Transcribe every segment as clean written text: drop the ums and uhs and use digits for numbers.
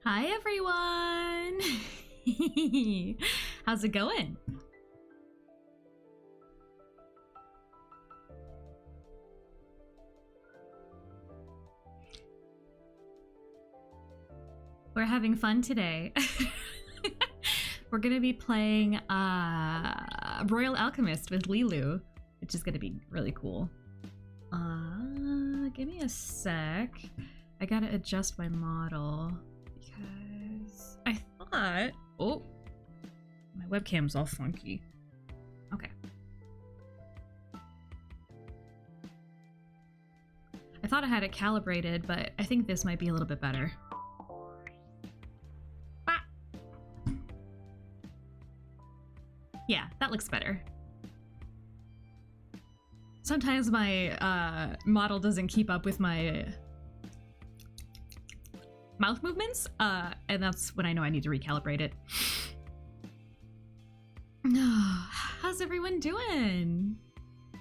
Hi everyone! How's it going? We're having fun today. We're gonna be playing Royal Alchemist with Lilou, which is gonna be really cool. Give me a sec. I gotta adjust my model because I thought, oh, my webcam's all funky. Okay. I thought I had it calibrated, but I think this might be a little bit better. Ah. Yeah, that looks better. Sometimes my model doesn't keep up with my mouth movements, and that's when I know I need to recalibrate it. How's everyone doing? I'm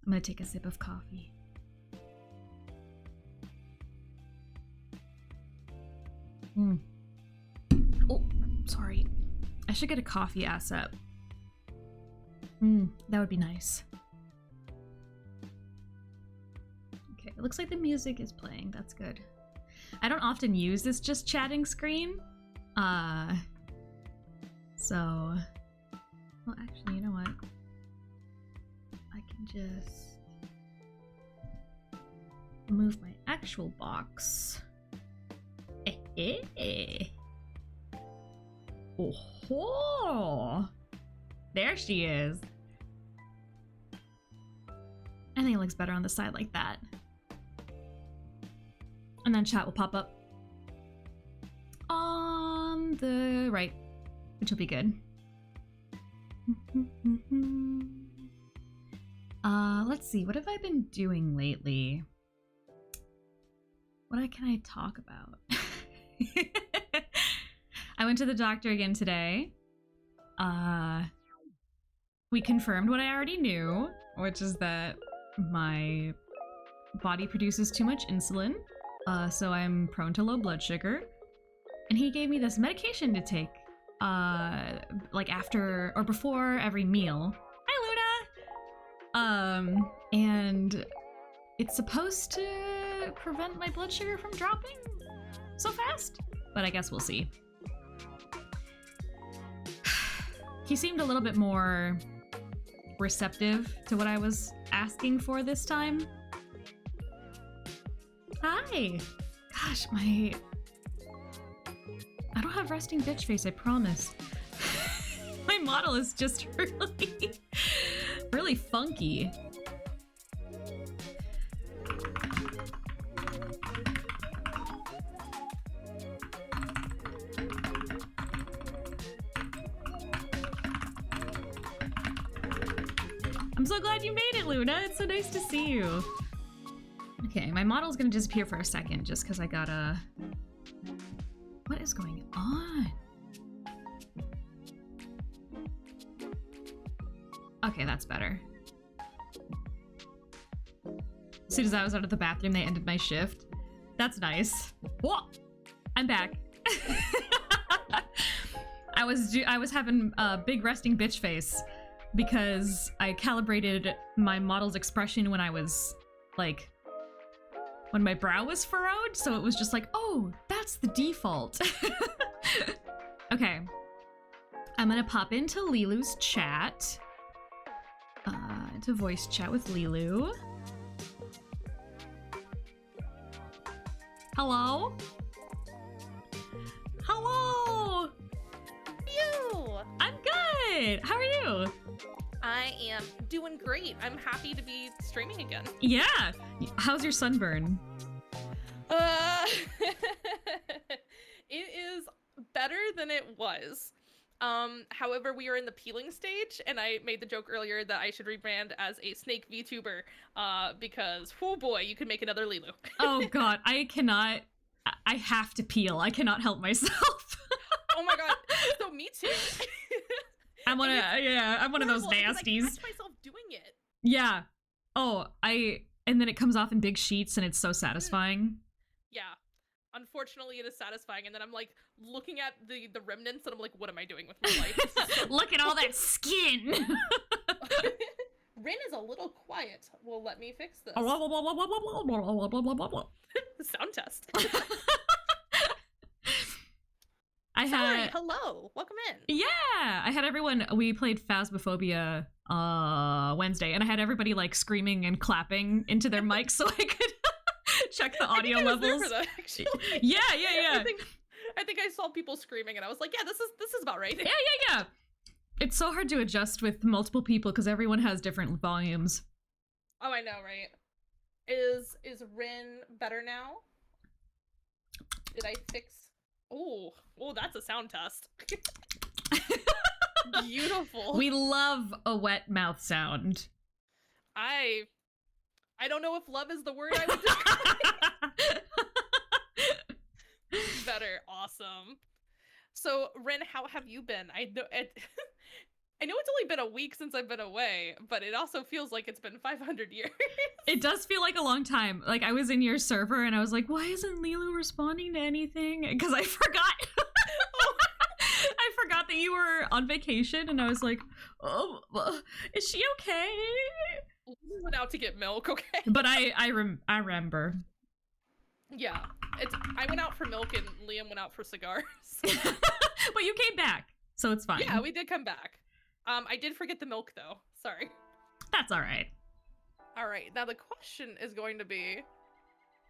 gonna take a sip of coffee. Oh, sorry. I should get a coffee ASAP. That would be nice. Okay, it looks like the music is playing. That's good. I don't often use this just chatting screen. So... Well, actually, you know what? I can just move my actual box. Oh, there she is. I think it looks better on the side like that. And then chat will pop up on the right, which will be good. Let's see, what have I been doing lately? What can I talk about? I went to the doctor again today. We confirmed what I already knew, which is that my body produces too much insulin, so I'm prone to low blood sugar. And he gave me this medication to take, like after or before every meal. Hi, Luna! And it's supposed to prevent my blood sugar from dropping so fast, but I guess we'll see. He seemed a little bit more receptive to what I was asking for this time. Hi! Gosh, I don't have resting bitch face, I promise. My model is just really funky. I'm so glad you made it, Luna. It's so nice to see you. Okay, my model's gonna disappear for a second just because I gotta... What is going on? Okay, that's better. As soon as I was out of the bathroom, they ended my shift. That's nice. Whoa! I'm back. I was having a big resting bitch face because I calibrated my model's expression when I was, like, when my brow was furrowed, so it was just like, oh, that's the default. Okay. I'm gonna pop into Lilou's chat. To voice chat with Lilou. Hello? Hello! You! I'm good! How are you? I am doing great. I'm happy to be streaming again. Yeah! How's your sunburn? It is better than it was. However, we are in the peeling stage, and I made the joke earlier that I should rebrand as a snake VTuber, because, oh boy, you could make another Lilou. Oh god, I have to peel. I cannot help myself. Oh my god, so me too. I'm one of those nasties. I catch myself doing it. Yeah. Oh, and then it comes off in big sheets and it's so satisfying. Yeah. Unfortunately, it is satisfying, and then I'm like looking at the remnants, and I'm like, what am I doing with my life? This is so Look at all that skin. Rin is a little quiet. Well, let me fix this. Sound test. Sorry, hello. Welcome in. Yeah, I had everyone. We played Phasmophobia Wednesday, and I had everybody like screaming and clapping into their mics so I could check the audio levels. There for that, actually. Yeah. I think I saw people screaming, and I was like, yeah, this is about right. Yeah. It's so hard to adjust with multiple people because everyone has different volumes. Oh, I know, right? Is Rin better now? Did I fix? Oh, that's a sound test. Beautiful. We love a wet mouth sound. I don't know if love is the word I would describe. Better. Awesome. So, Rin, how have you been? I know it's only been a week since I've been away, but it also feels like it's been 500 years. It does feel like a long time. Like, I was in your server and I was like, why isn't Lilou responding to anything? Because I forgot. I forgot that you were on vacation, and I was like, oh, is she okay? We went out to get milk, okay? But I remember. Yeah. I went out for milk, and Liam went out for cigars. But you came back, so it's fine. Yeah, we did come back. I did forget the milk, though. Sorry. That's all right. All right. Now the question is going to be,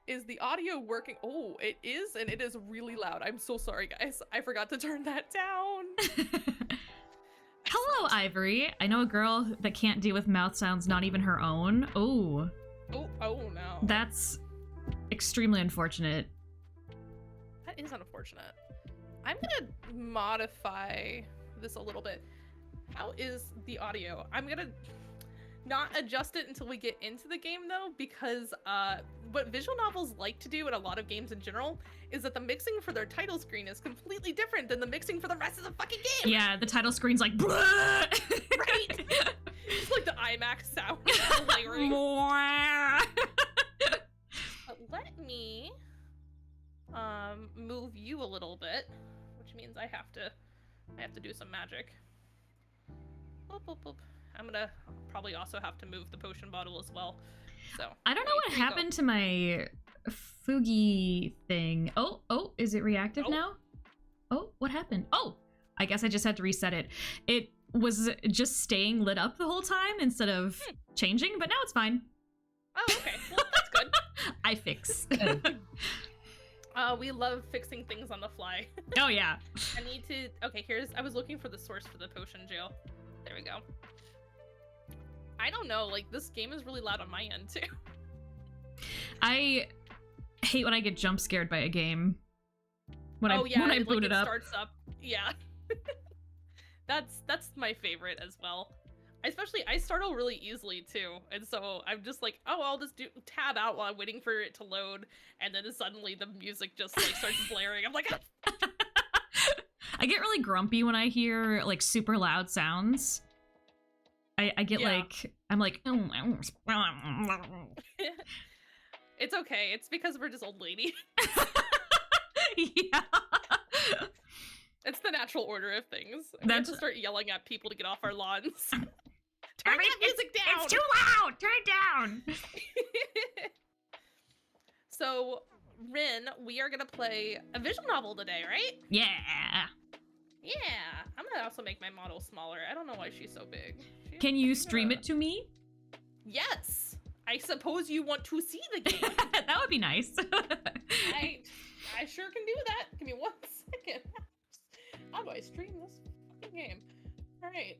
is the audio working? Oh, it is, and it is really loud. I'm so sorry, guys. I forgot to turn that down. Hello, Ivory. I know a girl that can't deal with mouth sounds, not even her own. Oh. Oh no. That's extremely unfortunate. That is unfortunate. I'm gonna modify this a little bit. How is the audio? I'm gonna not adjust it until we get into the game, though, because what visual novels like to do, and a lot of games in general, is that the mixing for their title screen is completely different than the mixing for the rest of the fucking game. Yeah, the title screen's like, right? It's like the IMAX sound layering. But let me move you a little bit, which means I have to do some magic. Boop, boop, boop. I'm gonna probably also have to move the potion bottle as well. So I don't know what happened to my Fugi thing. Oh, is it reactive now? Oh, what happened? Oh, I guess I just had to reset it. It was just staying lit up the whole time instead of changing, but now it's fine. Oh, okay. Well, that's good. I fix. We love fixing things on the fly. Oh, yeah. I need to... Okay, I was looking for the source for the potion jail. There we go. I don't know, like, this game is really loud on my end, too. I hate when I get jump scared by a game. When I boot it up. Starts up. Yeah. That's my favorite as well. I startle really easily, too. And so I'm just like, oh, I'll just tab out while I'm waiting for it to load. And then suddenly the music just, like, starts blaring. I'm like... I get really grumpy when I hear, like, super loud sounds. I get like, I'm like, it's okay. It's because we're just old lady. Yeah. It's the natural order of things. We have to start yelling at people to get off our lawns. Turn that music down! It's too loud! Turn it down! So, Rin, we are gonna play a visual novel today, right? Yeah. Yeah. I'm gonna also make my model smaller. I don't know why she's so big. Can you stream it to me? Yes. I suppose you want to see the game. That would be nice. I sure can do that. Give me 1 second. How do I stream this fucking game? All right.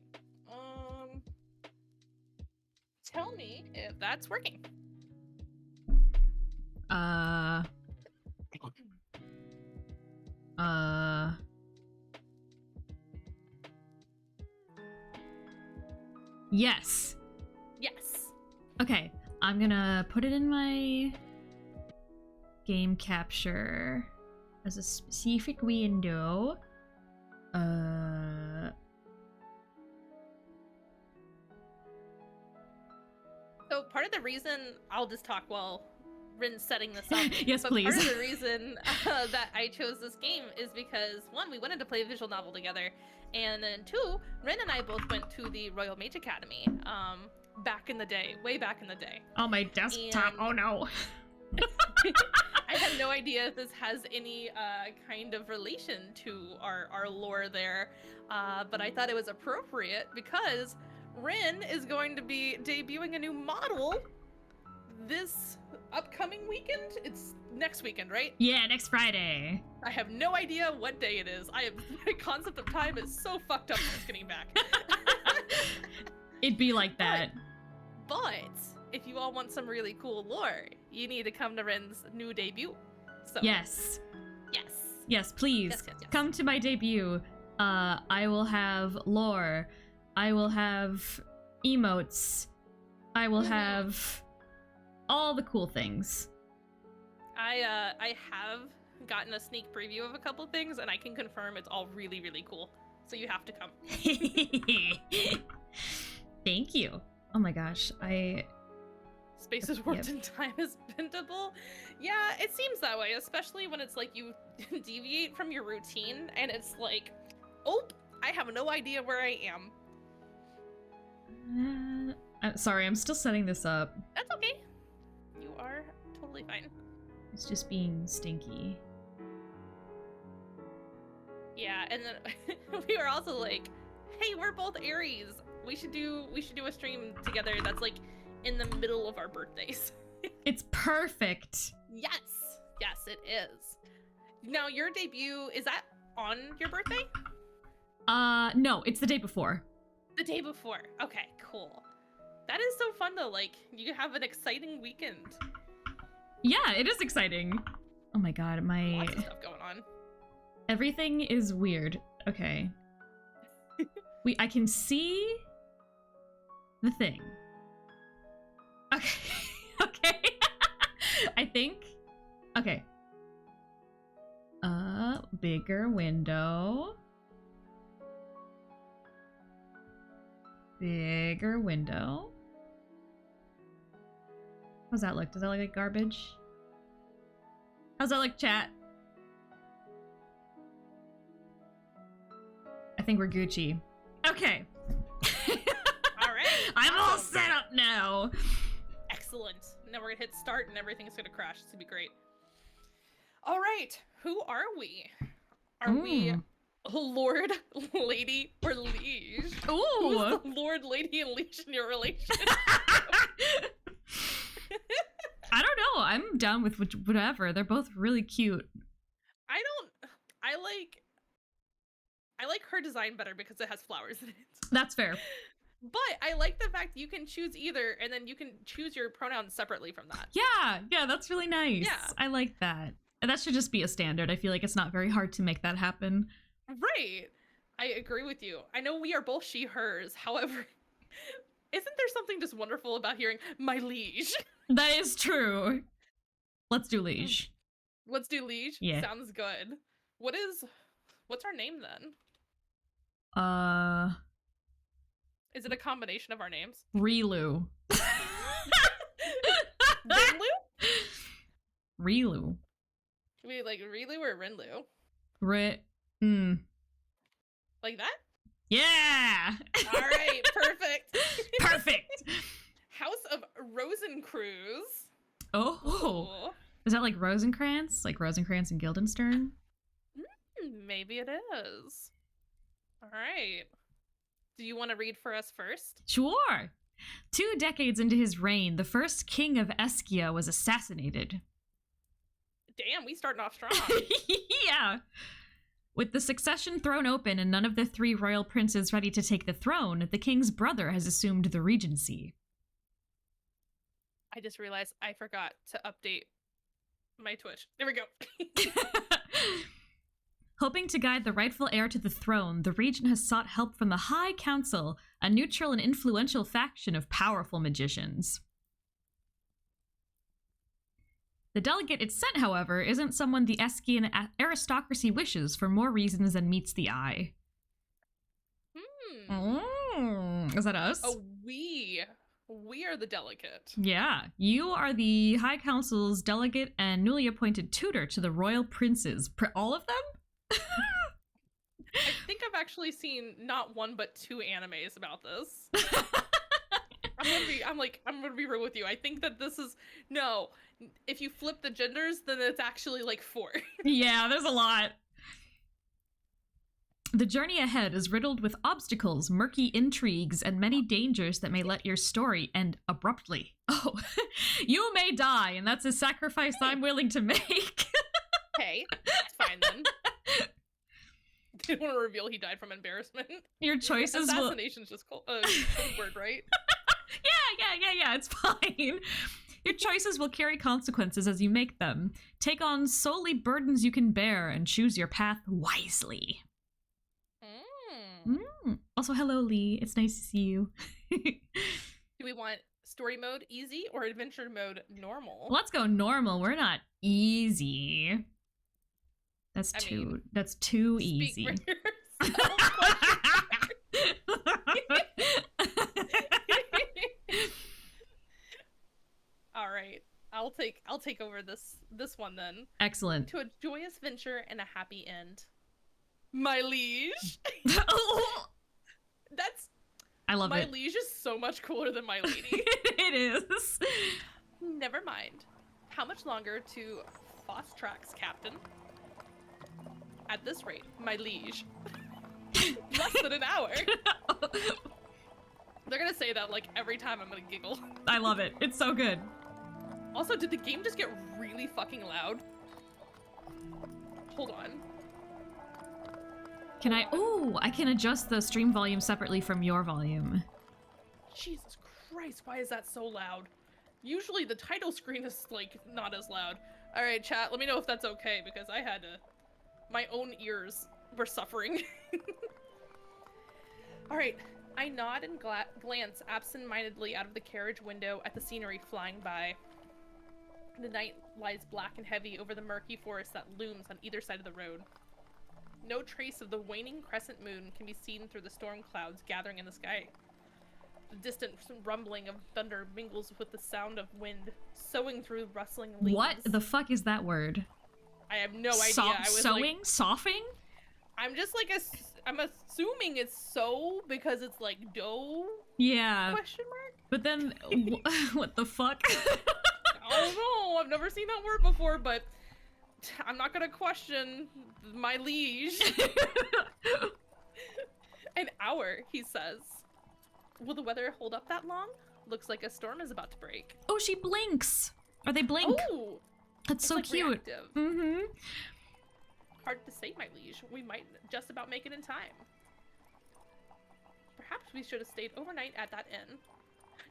Tell me if that's working. Yes. Yes. Okay, I'm gonna put it in my game capture as a specific window. So part of the reason I'll just talk while Rin setting this up. Yes, but please. Part of the reason that I chose this game is because, one, we wanted to play a visual novel together, and then two, Rin and I both went to the Royal Mage Academy back in the day, way back in the day. On my desktop. And oh no. I have no idea if this has any kind of relation to our lore there, but I thought it was appropriate because Rin is going to be debuting a new model this upcoming weekend. It's next weekend, right? Yeah, next Friday. I have no idea what day it is. My concept of time is so fucked up since getting back. It'd be like that. But if you all want some really cool lore, you need to come to Ren's new debut. So Yes. Yes. Yes, please. Yes. Come to my debut. I will have lore. I will have emotes. I will have all the cool things. I have gotten a sneak preview of a couple things, and I can confirm it's all really, really cool. So you have to come. Thank you. Oh my gosh, Space is warped and time is bendable. Yeah, it seems that way, especially when it's like you deviate from your routine and it's like, oh, I have no idea where I am. I'm sorry, I'm still setting this up. That's okay. You are totally fine. It's just being stinky. Yeah, and then we were also like, hey, we're both Aries. We should do a stream together that's like in the middle of our birthdays. It's perfect. Yes, it is. Now your debut, is that on your birthday? No, it's the day before. The day before. Okay, cool. That is so fun though. Like, you have an exciting weekend. Yeah, it is exciting. Oh my god, Lots of stuff going on. Everything is weird. Okay. I can see the thing. Okay. Okay. I think. Okay. Bigger window. Bigger window. How's that look? Does that look like garbage? How's that look, chat? I think we're Gucci. Okay. All right. I'm all set up now. Excellent. Now we're gonna hit start and everything's gonna crash. It's gonna be great. All right. Who are we? Are we Lord, Lady, or Liege? Ooh. Who's the Lord, Lady, and Liege in your relationship? I don't know. I'm down with whatever. They're both really cute. I like her design better because it has flowers in it. That's fair. But I like the fact that you can choose either, and then you can choose your pronouns separately from that. Yeah, that's really nice. Yeah. I like that. And that should just be a standard. I feel like it's not very hard to make that happen. Right. I agree with you. I know we are both she, hers. However, isn't there something just wonderful about hearing my liege? That is true. Let's do liege. Let's do liege? Yeah. Sounds good. What's our name then? Is it a combination of our names? Lilou. Rinlu? Lilou. Wait, like Rilu or Rinlu? Like that? Yeah! Alright, perfect. Perfect! House of Rosencruz. Oh. Is that like Rosencrantz? Like Rosencrantz and Guildenstern? Maybe it is. Alright. Do you want to read for us first? Sure! 2 decades into his reign, the first king of Eskia was assassinated. Damn, we starting off strong. Yeah! With the succession throne open and none of the 3 royal princes ready to take the throne, the king's brother has assumed the regency. I just realized I forgot to update my Twitch. There we go. Hoping to guide the rightful heir to the throne, the regent has sought help from the High Council, a neutral and influential faction of powerful magicians. The delegate it sent, however, isn't someone the Eskian aristocracy wishes for more reasons than meets the eye. Is that us? A we We are the delegate. Yeah, you are the High Council's delegate and newly appointed tutor to the royal princes. All of them? I think I've actually seen not one but 2 animes about this. I'm gonna be real with you. I think that this is no. If you flip the genders, then it's actually like 4. Yeah, there's a lot. The journey ahead is riddled with obstacles, murky intrigues, and many dangers that may let your story end abruptly. Oh, you may die, and that's a sacrifice I'm willing to make. Hey, it's fine then. Didn't want to reveal he died from embarrassment. Your choices will... Assassination's just code word, right? Yeah, it's fine. Your choices will carry consequences as you make them. Take on solely burdens you can bear and choose your path wisely. Also, hello, Lee. It's nice to see you. Do we want story mode easy or adventure mode normal? Let's go normal. We're not easy. That's too easy. All right. I'll take over this one then. Excellent. To a joyous venture and a happy end. My liege. I love my it. My liege is so much cooler than my lady. It is. Never mind. How much longer to fast tracks, Captain? At this rate, my liege. Less than an hour. They're gonna say that like every time. I'm gonna giggle. I love it. It's so good. Also, did the game just get really fucking loud? Hold on. Can I? Oh, I can adjust the stream volume separately from your volume. Jesus Christ, why is that so loud? Usually the title screen is like not as loud. All right, chat, let me know if that's okay because I had to. My own ears were suffering. All right, I nod and glance absent-mindedly out of the carriage window at the scenery flying by. The night lies black and heavy over the murky forest that looms on either side of the road. No trace of the waning crescent moon can be seen through the storm clouds gathering in the sky. The distant rumbling of thunder mingles with the sound of wind, soughing through rustling leaves. What the fuck is that word? I have no idea. I was sewing? like, Soughing? I'm just like, I'm assuming it's so because it's like dough? Yeah. Question mark? But then, what the fuck? I don't know. I've never seen that word before, but I'm not gonna question my liege. An hour, he says. Will the weather hold up that long? Looks like a storm is about to break. Oh, she blinks. Or they blink. Oh, that's so like cute. Reactive. Mm-hmm. Hard to say, my liege. We might just about make it in time. Perhaps we should have stayed overnight at that inn.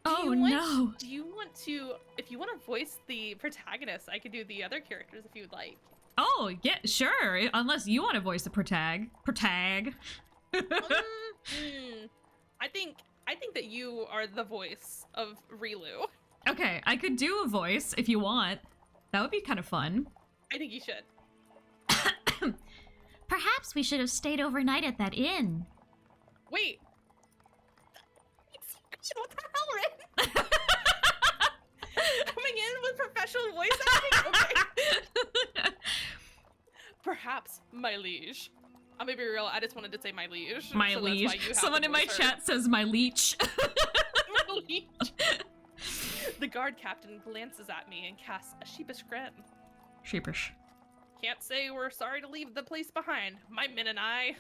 No. Do you want to, if you want to voice the protagonist, I could do the other characters if you would like. Oh, yeah, sure. Unless you want to voice the protag. I think that you are the voice of Lilou. Okay, I could do a voice if you want. That would be kind of fun. I think you should. Perhaps we should have stayed overnight at that inn. Wait. What the hell, Rin? Coming in with professional voice acting? Okay. Perhaps, my liege. I'm gonna be real, I just wanted to say my liege. My liege. Someone in my chat says my leech. My liege. The guard captain glances at me and casts a sheepish grin. Sheepish. Can't say we're sorry to leave the place behind. My men and I,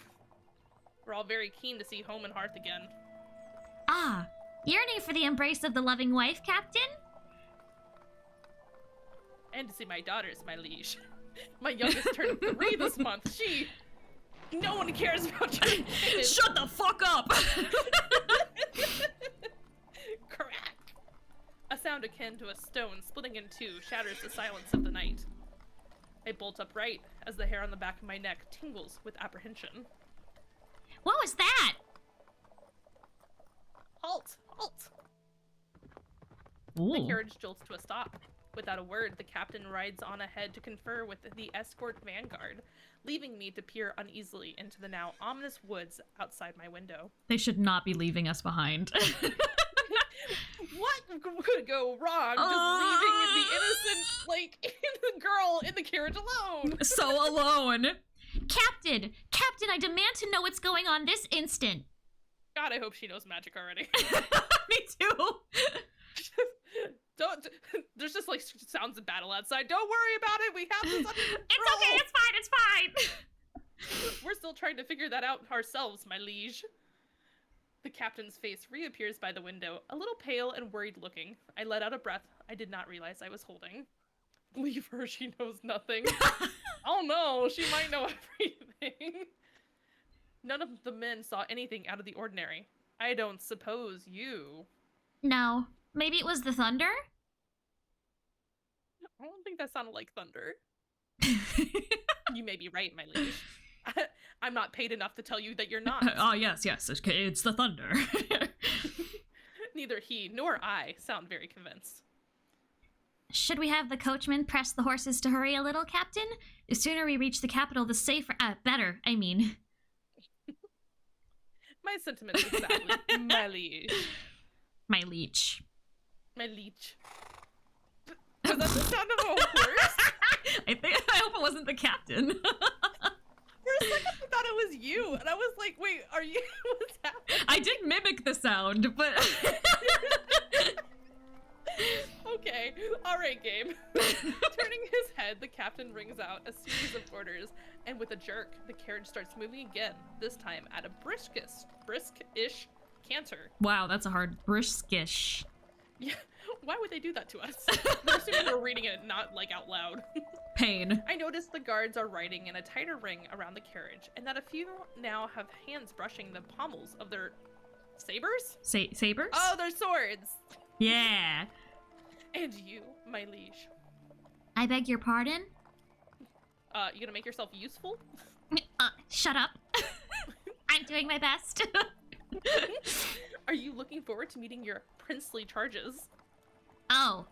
we're all very keen to see home and hearth again. Ah, yearning for the embrace of the loving wife, Captain? And to see my daughters, my liege. My youngest turned 3 this month. No one cares about your kids. Shut the fuck up! Crack! A sound akin to a stone splitting in two shatters the silence of the night. I bolt upright as the hair on the back of my neck tingles with apprehension. What was that? Halt! Halt! Ooh. The carriage jolts to a stop. Without a word, the captain rides on ahead to confer with the escort vanguard, leaving me to peer uneasily into the now ominous woods outside my window. They should not be leaving us behind. What could go wrong just leaving the innocent, like, girl in the carriage alone? So alone. Captain! Captain, I demand to know what's going on this instant! God, I hope she knows magic already. Me too. Don't. There's just like sounds of battle outside. Don't worry about it. We have this under control. It's okay, it's fine. We're still trying to figure that out ourselves, my liege. The captain's face reappears by the window, a little pale and worried looking. I let out a breath I did not realize I was holding. Leave her, she knows nothing. Oh no, she might know everything. None of the men saw anything out of the ordinary. I don't suppose you. No. Maybe it was the thunder? I don't think that sounded like thunder. You may be right, my liege. I'm not paid enough to tell you that you're not. Oh, yes, it's the thunder. Neither he nor I sound very convinced. Should we have the coachman press the horses to hurry a little, Captain? The sooner we reach the capital, the safer. Better, I mean. My sentiments exactly, my liege. My leech. My leech. Was that the sound of a horse? I hope it wasn't the captain. For a second, I thought it was you, and I was like, "Wait, are you? What's happening?" I did mimic the sound, but Okay, all right, Gabe. Turning his head, the captain rings out a series of orders, and with a jerk, the carriage starts moving again. This time at a brisk-ish canter. wow, that's a hard briskish. Yeah, why would they do that to us? We're assuming we're reading it, not like out loud. Pain. I notice the guards are riding in a tighter ring around the carriage, and that a few now have hands brushing the pommels of their sabers? Sabers? Oh, their swords! Yeah. And you, my liege. I beg your pardon? You gonna make yourself useful? Shut up. I'm doing my best. Are you looking forward to meeting your princely charges? Oh.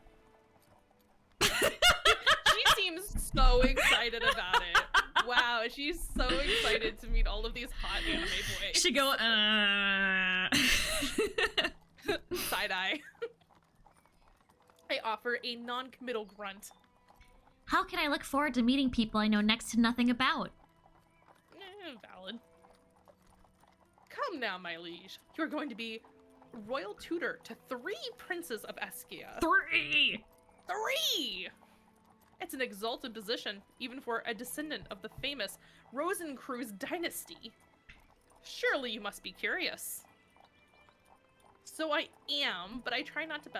She seems so excited about it. Wow, she's so excited to meet all of these hot anime boys. She go, Side-eye. I offer a non-committal grunt. How can I look forward to meeting people I know next to nothing about? Valid. Come now, my liege. You're going to be royal tutor to 3 princes of Eskia. 3! 3! It's an exalted position, even for a descendant of the famous Rosencreuz dynasty. Surely you must be curious. So I am, but I try not to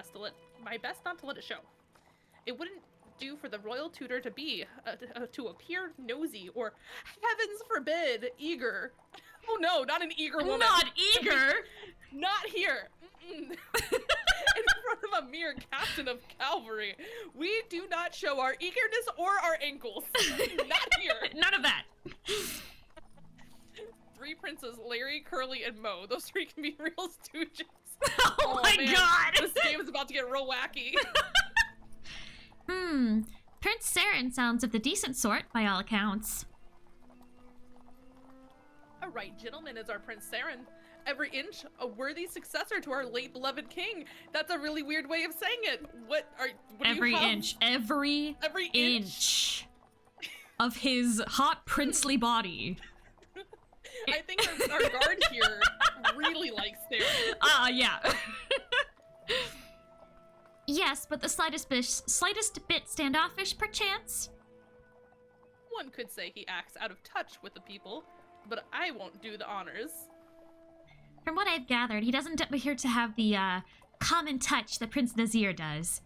my best not to let it show. It wouldn't do for the royal tutor to be, to appear nosy or, heavens forbid, eager. Oh no, not an eager woman. Not eager! Not here. In front of a mere captain of cavalry. We do not show our eagerness or our ankles. Not here. None of that. 3 princes, Larry, Curly, and Mo. Those 3 can be real stooges. Oh my man. god! This game is about to get real wacky. Prince Saren sounds of the decent sort, by all accounts. A right gentleman is our Prince Saren. Every inch a worthy successor to our late beloved king. That's a really weird way of saying it. What do Every you have? inch. Every inch. inch of his hot princely body. I think our guard here really likes Saren. Yeah. Yes, but the slightest bit standoffish, perchance? One could say he acts out of touch with the people, but I won't do the honors. From what I've gathered, he doesn't appear to have the, common touch that Prince Nazir does.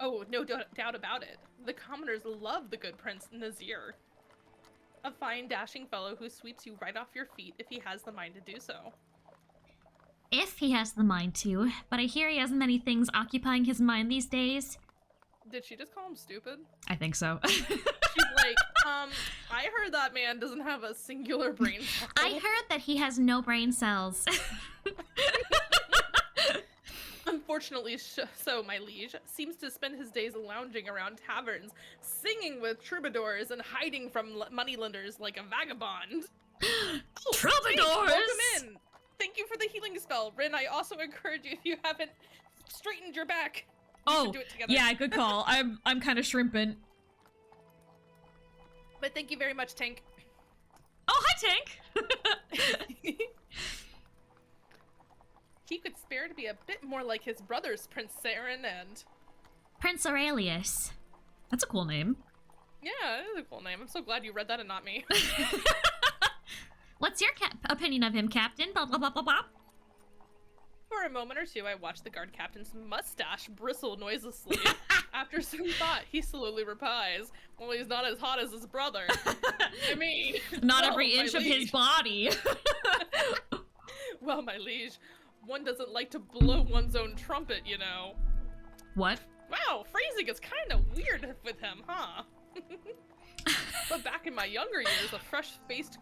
Oh, no doubt about it. The commoners love the good Prince Nazir. A fine, dashing fellow who sweeps you right off your feet if he has the mind to do so. If he has the mind to, but I hear he has many things occupying his mind these days. Did she just call him stupid? I think so. She's like, I heard that man doesn't have a singular brain cell. I heard that he has no brain cells. Unfortunately, so my liege seems to spend his days lounging around taverns, singing with troubadours, and hiding from moneylenders like a vagabond. Oh, Troubadours! Please, welcome in. Thank you for the healing spell. Rin, I also encourage you, if you haven't straightened your back, we should do it together. Yeah, good call. I'm kind of shrimping. But thank you very much, Tank. Oh, hi, Tank! He could spare to be a bit more like his brothers, Prince Saren and... Prince Aurelius. That's a cool name. Yeah, it is a cool name. I'm so glad you read that and not me. What's your opinion of him, Captain? Blah, blah, blah, blah, blah. For a moment or two, I watched the guard captain's mustache bristle noiselessly. After some thought, he slowly replies, well, he's not as hot as his brother. I mean... Not well, every inch of his body. Well, my liege, one doesn't like to blow one's own trumpet, you know. What? Wow, phrasing is kind of weird with him, huh? But back in my younger years, a fresh-faced...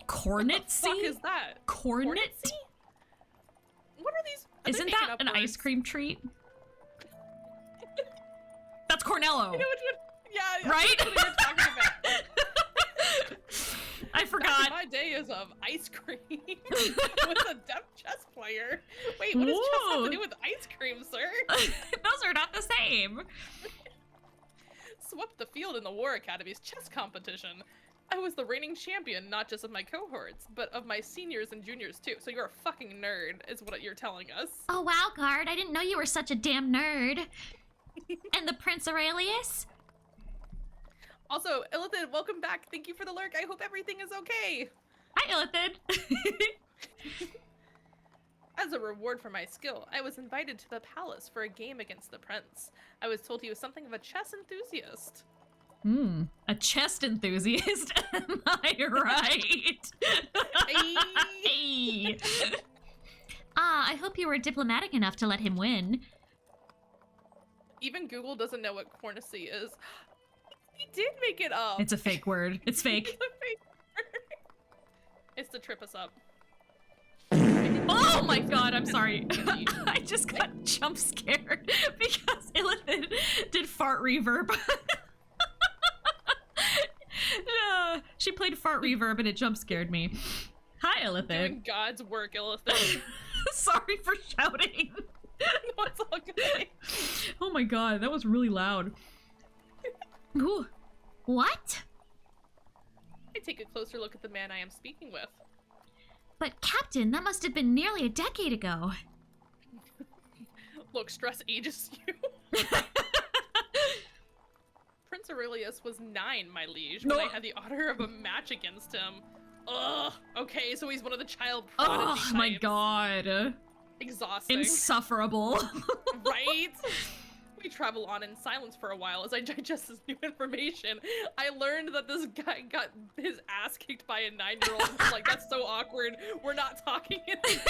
Cornet What the fuck is that? Cornet? What are these? Isn't that an ice cream treat? That's Cornello. You know yeah, right? That's what you're talking about. I forgot. Back in my days of ice cream with a deaf chess player. Wait, what does chess have to do with ice cream, sir? Those are not the same. Swept the field in the War Academy's chess competition. I was the reigning champion, not just of my cohorts, but of my seniors and juniors too. So you're a fucking nerd, is what you're telling us. Oh, wow, guard. I didn't know you were such a damn nerd. And the Prince Aurelius? Also, Illithid, welcome back. Thank you for the lurk. I hope everything is okay. Hi, Illithid. As a reward for my skill, I was invited to the palace for a game against the prince. I was told he was something of a chess enthusiast. A chest enthusiast, am I right? Hey. Ah, I hope you were diplomatic enough to let him win. Even Google doesn't know what cornicy is. He did make it up. It's a fake word. It's fake. It's a fake word. It's to trip us up. Oh my god, I'm sorry. I just got jump scared because Illithid did fart reverb. She played fart reverb and it jump scared me. Hi, Illithid. Doing God's work, Illithid. Sorry for shouting. No, it's all good. Oh my god, that was really loud. Ooh. What? I take a closer look at the man I am speaking with. But Captain, that must have been nearly a decade ago. Look, stress ages you. Prince Aurelius was 9, my liege, when I had the honor of a match against him. Ugh. Okay, so he's one of the child prodigy Oh my types. god. Exhausting. Insufferable. Right? We travel on in silence for a while as I digest this new information. I learned that this guy got his ass kicked by a 9-year-old. I'm like, that's so awkward. We're not talking anymore.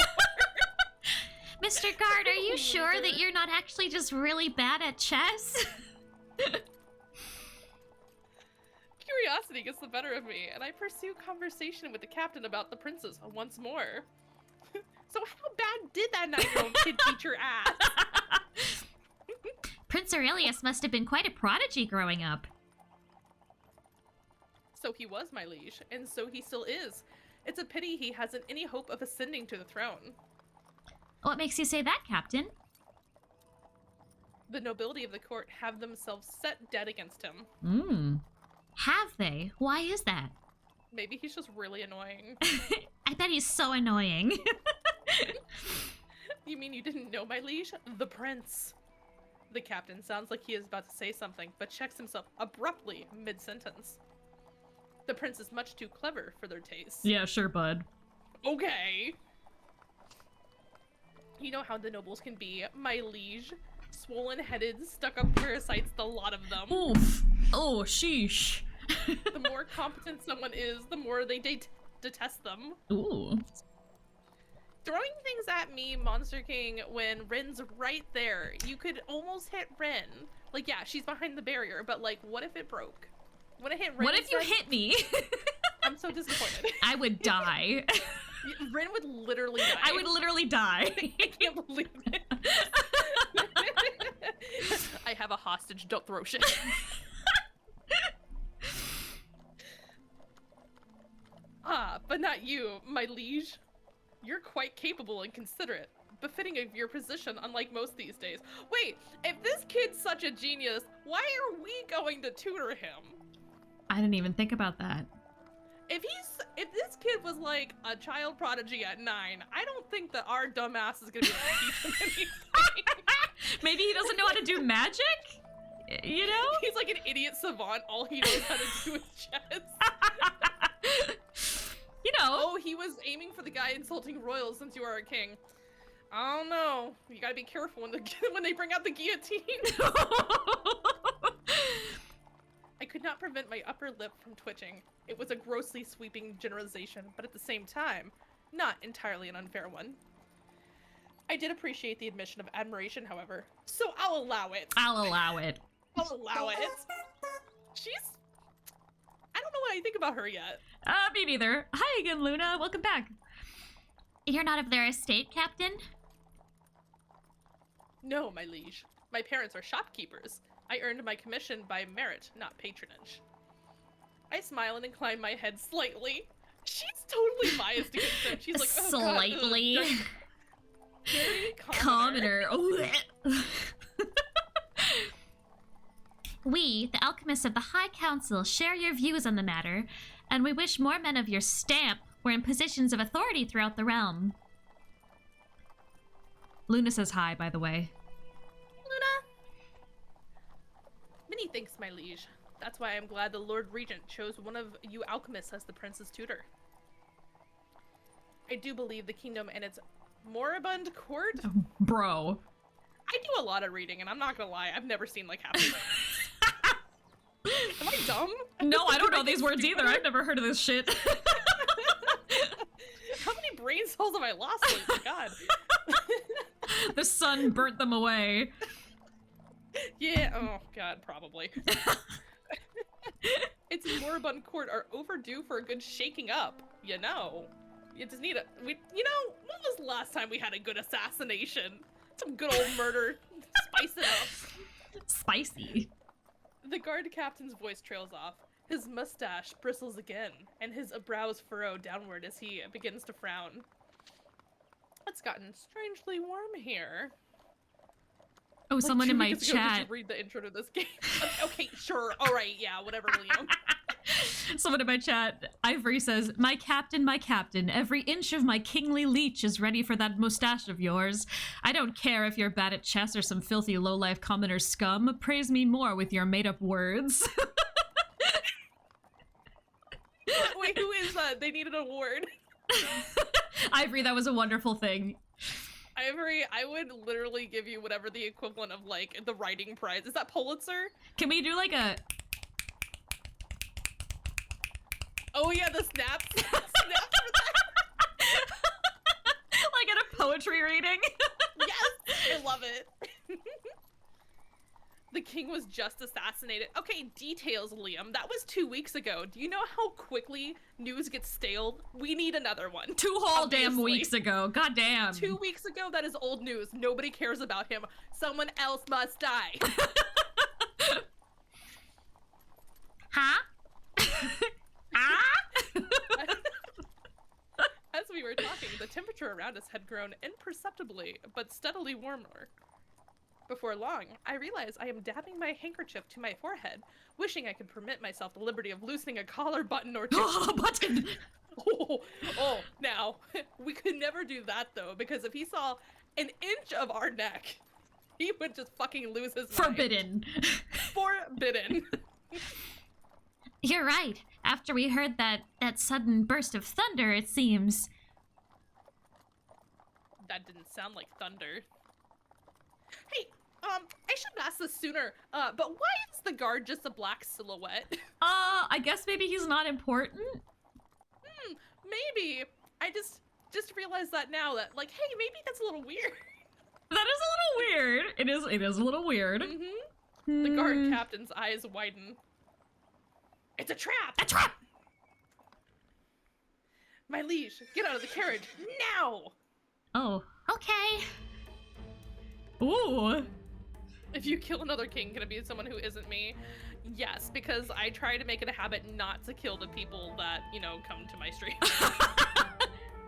Mr. Guard, are you sure that you're not actually just really bad at chess? Curiosity gets the better of me, and I pursue conversation with the captain about the princess once more. So how bad did that 9-year-old kid beat your ass? Prince Aurelius must have been quite a prodigy growing up. So he was, my liege, and so he still is. It's a pity he hasn't any hope of ascending to the throne. What makes you say that, Captain? The nobility of the court have themselves set dead against him. Have they? Why is that? Maybe he's just really annoying. I bet he's so annoying. You mean you didn't know, my liege? The prince. The captain sounds like he is about to say something, but checks himself abruptly mid-sentence. The prince is much too clever for their taste. Yeah, sure, bud. Okay. You know how the nobles can be, my liege. Swollen-headed, stuck-up parasites, the lot of them. Oof. Oh, sheesh. The more competent someone is, the more they detest them. Ooh. Throwing things at me, Monster King, when Rin's right there. You could almost hit Rin. Like, yeah, she's behind the barrier, but like, what if it broke? When it hit Rin, What if you hit me? I'm so disappointed. I would die. Rin would literally die. I would literally die. I can't believe it. I have a hostage, don't throw shit. Ah, but not you, my liege. You're quite capable and considerate, befitting of your position, unlike most these days. Wait, if this kid's such a genius, why are we going to tutor him? I didn't even think about that. If this kid was like a child prodigy at 9, I don't think that our dumbass is gonna be able to teach him anything. Maybe he doesn't know how to do magic? You know? He's like an idiot savant. All he knows how to do is chess. You know. Oh, he was aiming for the guy insulting royals since you are a king. I don't know. You gotta be careful when they bring out the guillotine. I could not prevent my upper lip from twitching. It was a grossly sweeping generalization, but at the same time, not entirely an unfair one. I did appreciate the admission of admiration, however, so I'll allow it. I'll allow it. I'll allow it. I don't know what I think about her yet. Me neither. Hi again, Luna. Welcome back. You're not of their estate, Captain? No, my liege. My parents are shopkeepers. I earned my commission by merit, not patronage. I smile and incline my head slightly. She's totally biased against them. She's like, oh, slightly. God, very commoner. We, the Alchemists of the High Council, share your views on the matter, and we wish more men of your stamp were in positions of authority throughout the realm. Luna says hi, by the way. Luna! Many thanks, my liege. That's why I'm glad the Lord Regent chose one of you alchemists as the prince's tutor. I do believe the kingdom and its moribund court? Bro. I do a lot of reading, and I'm not gonna lie, I've never seen like half of it. Am I dumb? No, I don't know these words either. I've never heard of this shit. How many brain cells have I lost lately? God. The sun burnt them away. Yeah, oh god, probably. Its moribund court are overdue for a good shaking up, you know. You just need when was the last time we had a good assassination? Some good old murder. Spice it up. Spicy. The guard captain's voice trails off. His mustache bristles again, and his brows furrow downward as he begins to frown. It's gotten strangely warm here. Oh, someone in my Did you chat. read the intro to this game? Okay, sure. All right, yeah, whatever, Liam. Someone in my chat, Ivory says, my captain, every inch of my kingly leech is ready for that mustache of yours. I don't care if you're bad at chess or some filthy lowlife commoner scum. Praise me more with your made-up words. Wait, who is that? They need an award. Ivory, that was a wonderful thing. Ivory, I would literally give you whatever the equivalent of, like, the writing prize. Is that Pulitzer? Can we do, like, a... Oh, yeah, the snaps. Snaps for that. Like at a poetry reading? Yes, I love it. The king was just assassinated. Okay, details, Liam. That was 2 weeks ago. Do you know how quickly news gets stale? We need another one. 2 whole Obviously. damn weeks ago. God damn. 2 weeks ago, that is old news. Nobody cares about him. Someone else must die. Huh? As we were talking, the temperature around us had grown imperceptibly, but steadily warmer. Before long, I realized I am dabbing my handkerchief to my forehead, wishing I could permit myself the liberty of loosening a collar button or two. Oh, button! Oh, now, we could never do that, though, because if he saw an inch of our neck, he would just fucking lose his mind. Forbidden. Forbidden. You're right. After we heard that sudden burst of thunder, it seems. That didn't sound like thunder. Hey, I should have asked this sooner, but why is the guard just a black silhouette? I guess maybe he's not important? Maybe. I just realized that now, that, like, hey, maybe that's a little weird. That is a little weird. It is a little weird. Mm-hmm. The guard captain's eyes widen. It's a trap! A trap! My liege, get out of the carriage, now! Oh. Okay. Ooh. If you kill another king, can it be someone who isn't me? Yes, because I try to make it a habit not to kill the people that, come to my stream.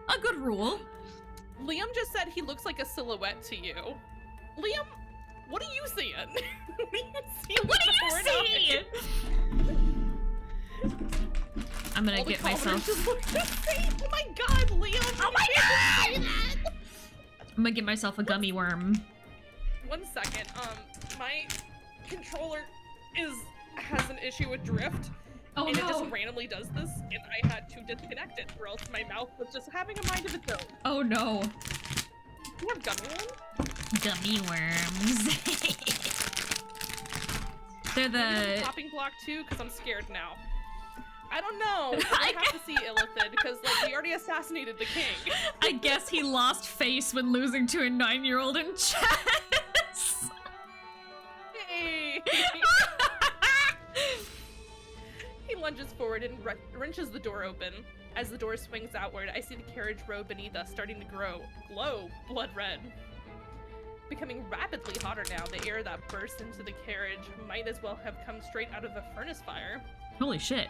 A good rule. Liam just said he looks like a silhouette to you. Liam, what are you seeing? What are you seeing? What do you see? I'm gonna get myself. Oh my god, Liam! Oh my god! I'm gonna get myself a gummy worm. 1 second. My controller has an issue with drift. Oh and no. it just randomly does this, and I had to disconnect it, or else my mouth was just having a mind of its own. Oh no. You have gummy worms? Gummy worms. They're Maybe the. the chopping block too, because I'm scared now. I don't know. I have to see Illithid, because like we already assassinated the king. I guess he lost face when losing to a 9-year-old in chess. Hey. He lunges forward and wrenches the door open. As the door swings outward, I see the carriage row beneath us starting to glow blood red. Becoming rapidly hotter now, the air that bursts into the carriage might as well have come straight out of a furnace fire. Holy shit.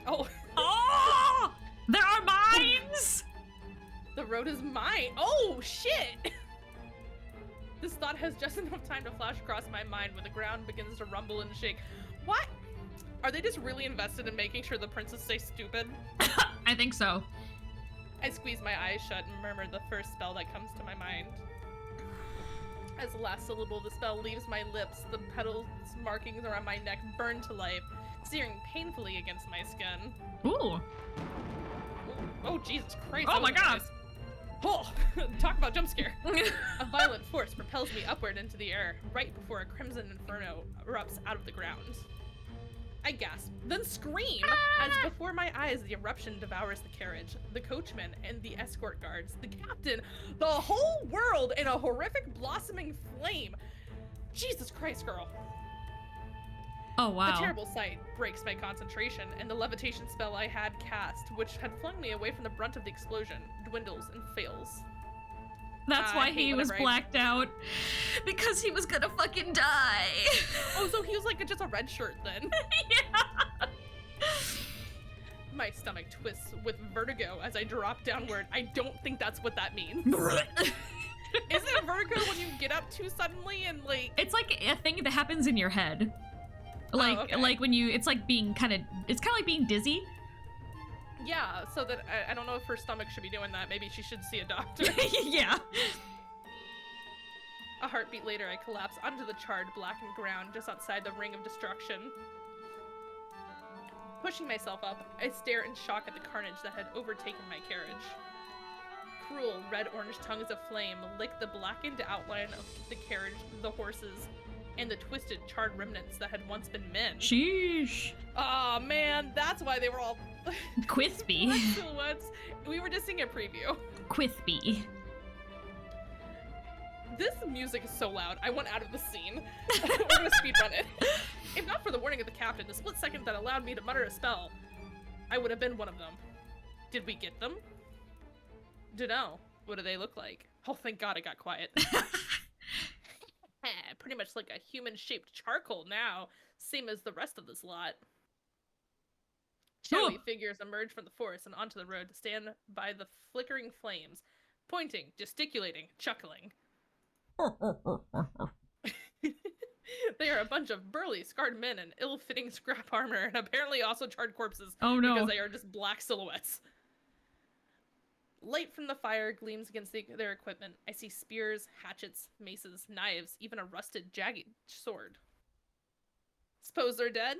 Oh, Oh! There are mines! the road is mine. Oh, shit! This thought has just enough time to flash across my mind when the ground begins to rumble and shake. What? Are they just really invested in making sure the princess stays stupid? I think so. I squeeze my eyes shut and murmur the first spell that comes to my mind. As the last syllable of the spell leaves my lips, the petals markings around my neck burn to life, searing painfully against my skin. Ooh. Oh, Jesus Christ. Oh that my was god. nice. Oh, talk about jump scare. A violent force propels me upward into the air, right before a crimson inferno erupts out of the ground. I gasp, then scream, as before my eyes the eruption devours the carriage, the coachman, and the escort guards, the captain, the whole world in a horrific blossoming flame. Jesus Christ, girl. Oh wow. The terrible sight breaks my concentration, and the levitation spell I had cast, which had flung me away from the brunt of the explosion, dwindles and fails. That's I why hate he was whenever blacked out. Because he was gonna fucking die. Oh, so he was like just a red shirt then. Yeah. My stomach twists with vertigo as I drop downward. I don't think that's what that means. Isn't it vertigo when you get up too suddenly and like... It's like a thing that happens in your head. Like, okay. like when you, it's like being it's kind of like being dizzy. Yeah, so that I don't know if her stomach should be doing that. Maybe she should see a doctor. Yeah. A heartbeat later, I collapse onto the charred, blackened ground just outside the ring of destruction. Pushing myself up, I stare in shock at the carnage that had overtaken my carriage. Cruel, red-orange tongues of flame lick the blackened outline of the carriage, the horses, and the twisted, charred remnants that had once been men. Sheesh. Oh man, that's why they were all Quispy. black silhouettes. We were just seeing a preview. Quispy. This music is so loud, I want out of the scene. We're gonna speedrun it. If not for the warning of the captain, the split second that allowed me to mutter a spell, I would have been one of them. Did we get them? Dunno. What do they look like? Oh, thank God it got quiet. Pretty much like a human-shaped charcoal now, same as the rest of this lot. Shadowy figures emerge from the forest and onto the road to stand by the flickering flames, pointing, gesticulating, chuckling. They are a bunch of burly, scarred men in ill-fitting scrap armor and apparently also charred corpses. Oh no. Because they are just black silhouettes. Light from the fire gleams against their equipment. I see spears, hatchets, maces, knives, even a rusted, jagged sword. Suppose they're dead?